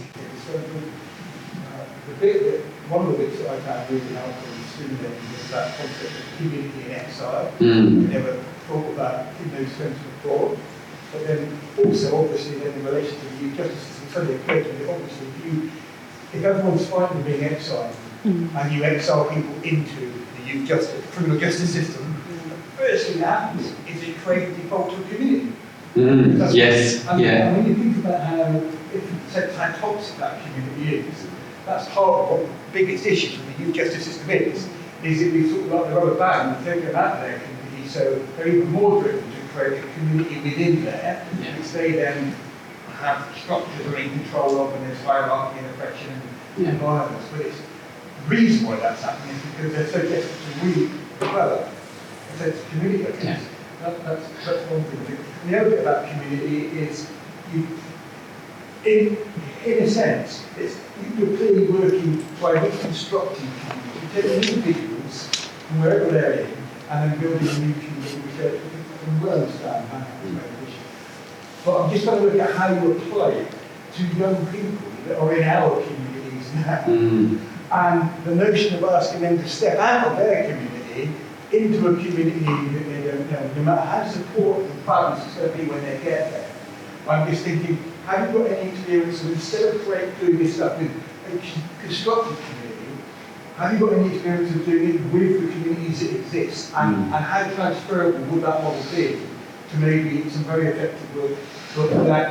One of the bits that I found really helpful in stimulating was that concept of community in exile. Mm. We never thought about in those terms before. But then also, obviously, then in relation to the youth justice system, suddenly occurred to me that obviously if everyone's fighting being exiled, and you exile people into the criminal justice system, the first thing that happens is it creates a default to a community. Yes, yeah. And when you think about how toxic that community is, that's part of what the biggest issue with the youth justice system is that we talk about the rubber band and take them out of their community, so they're even more driven to create a community within there, which they then have structures they're in control of, and there's hierarchy and oppression and violence. But it's the reason why that's happening is because they're so desperate to really develop a sense of community. Yeah. That's one thing. And the other bit about community is in a sense, you're clearly working by reconstructing community. You're taking individuals from wherever they're in and then building a new community which they well understand how to make a vision. But I'm just going to look at how you apply it to young people that are in our communities now. And the notion of asking them to step out of their community into a community that they don't know, no matter how supportive and balanced it's going to be when they get there. I'm just thinking, have you got any experience of, instead of doing this stuff with a constructive community, have you got any experience of doing it with the communities that exist? And how transferable would that model be to maybe some very effective work without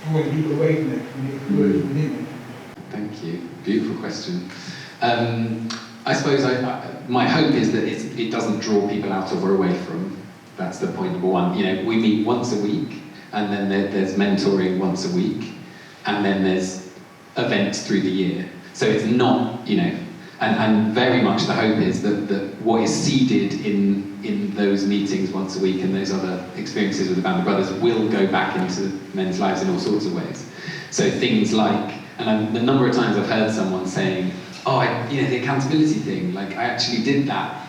drawing people away from their community, working within it? Thank you. Beautiful question. I suppose my hope is that it doesn't draw people out of or away from. That's the point number one. We meet once a week, and then there's mentoring once a week, and then there's events through the year. So it's not, and very much the hope is that what is seeded in those meetings once a week and those other experiences with the Band of Brothers will go back into men's lives in all sorts of ways. So things like, and the number of times I've heard someone saying, oh, the accountability thing, like I actually did that,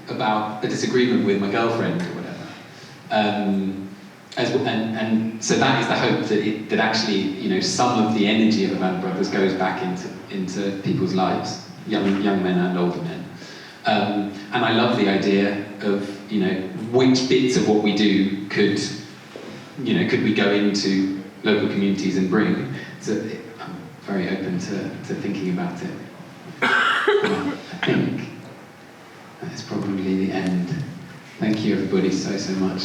about a disagreement with my girlfriend or whatever. And so that is the hope that actually, some of the energy of the Band of Brothers goes back into people's lives, young men and older men. And I love the idea of, which bits of what we do could we go into local communities and bring. So I'm very open to thinking about it. I think that's probably the end. Thank you everybody so much.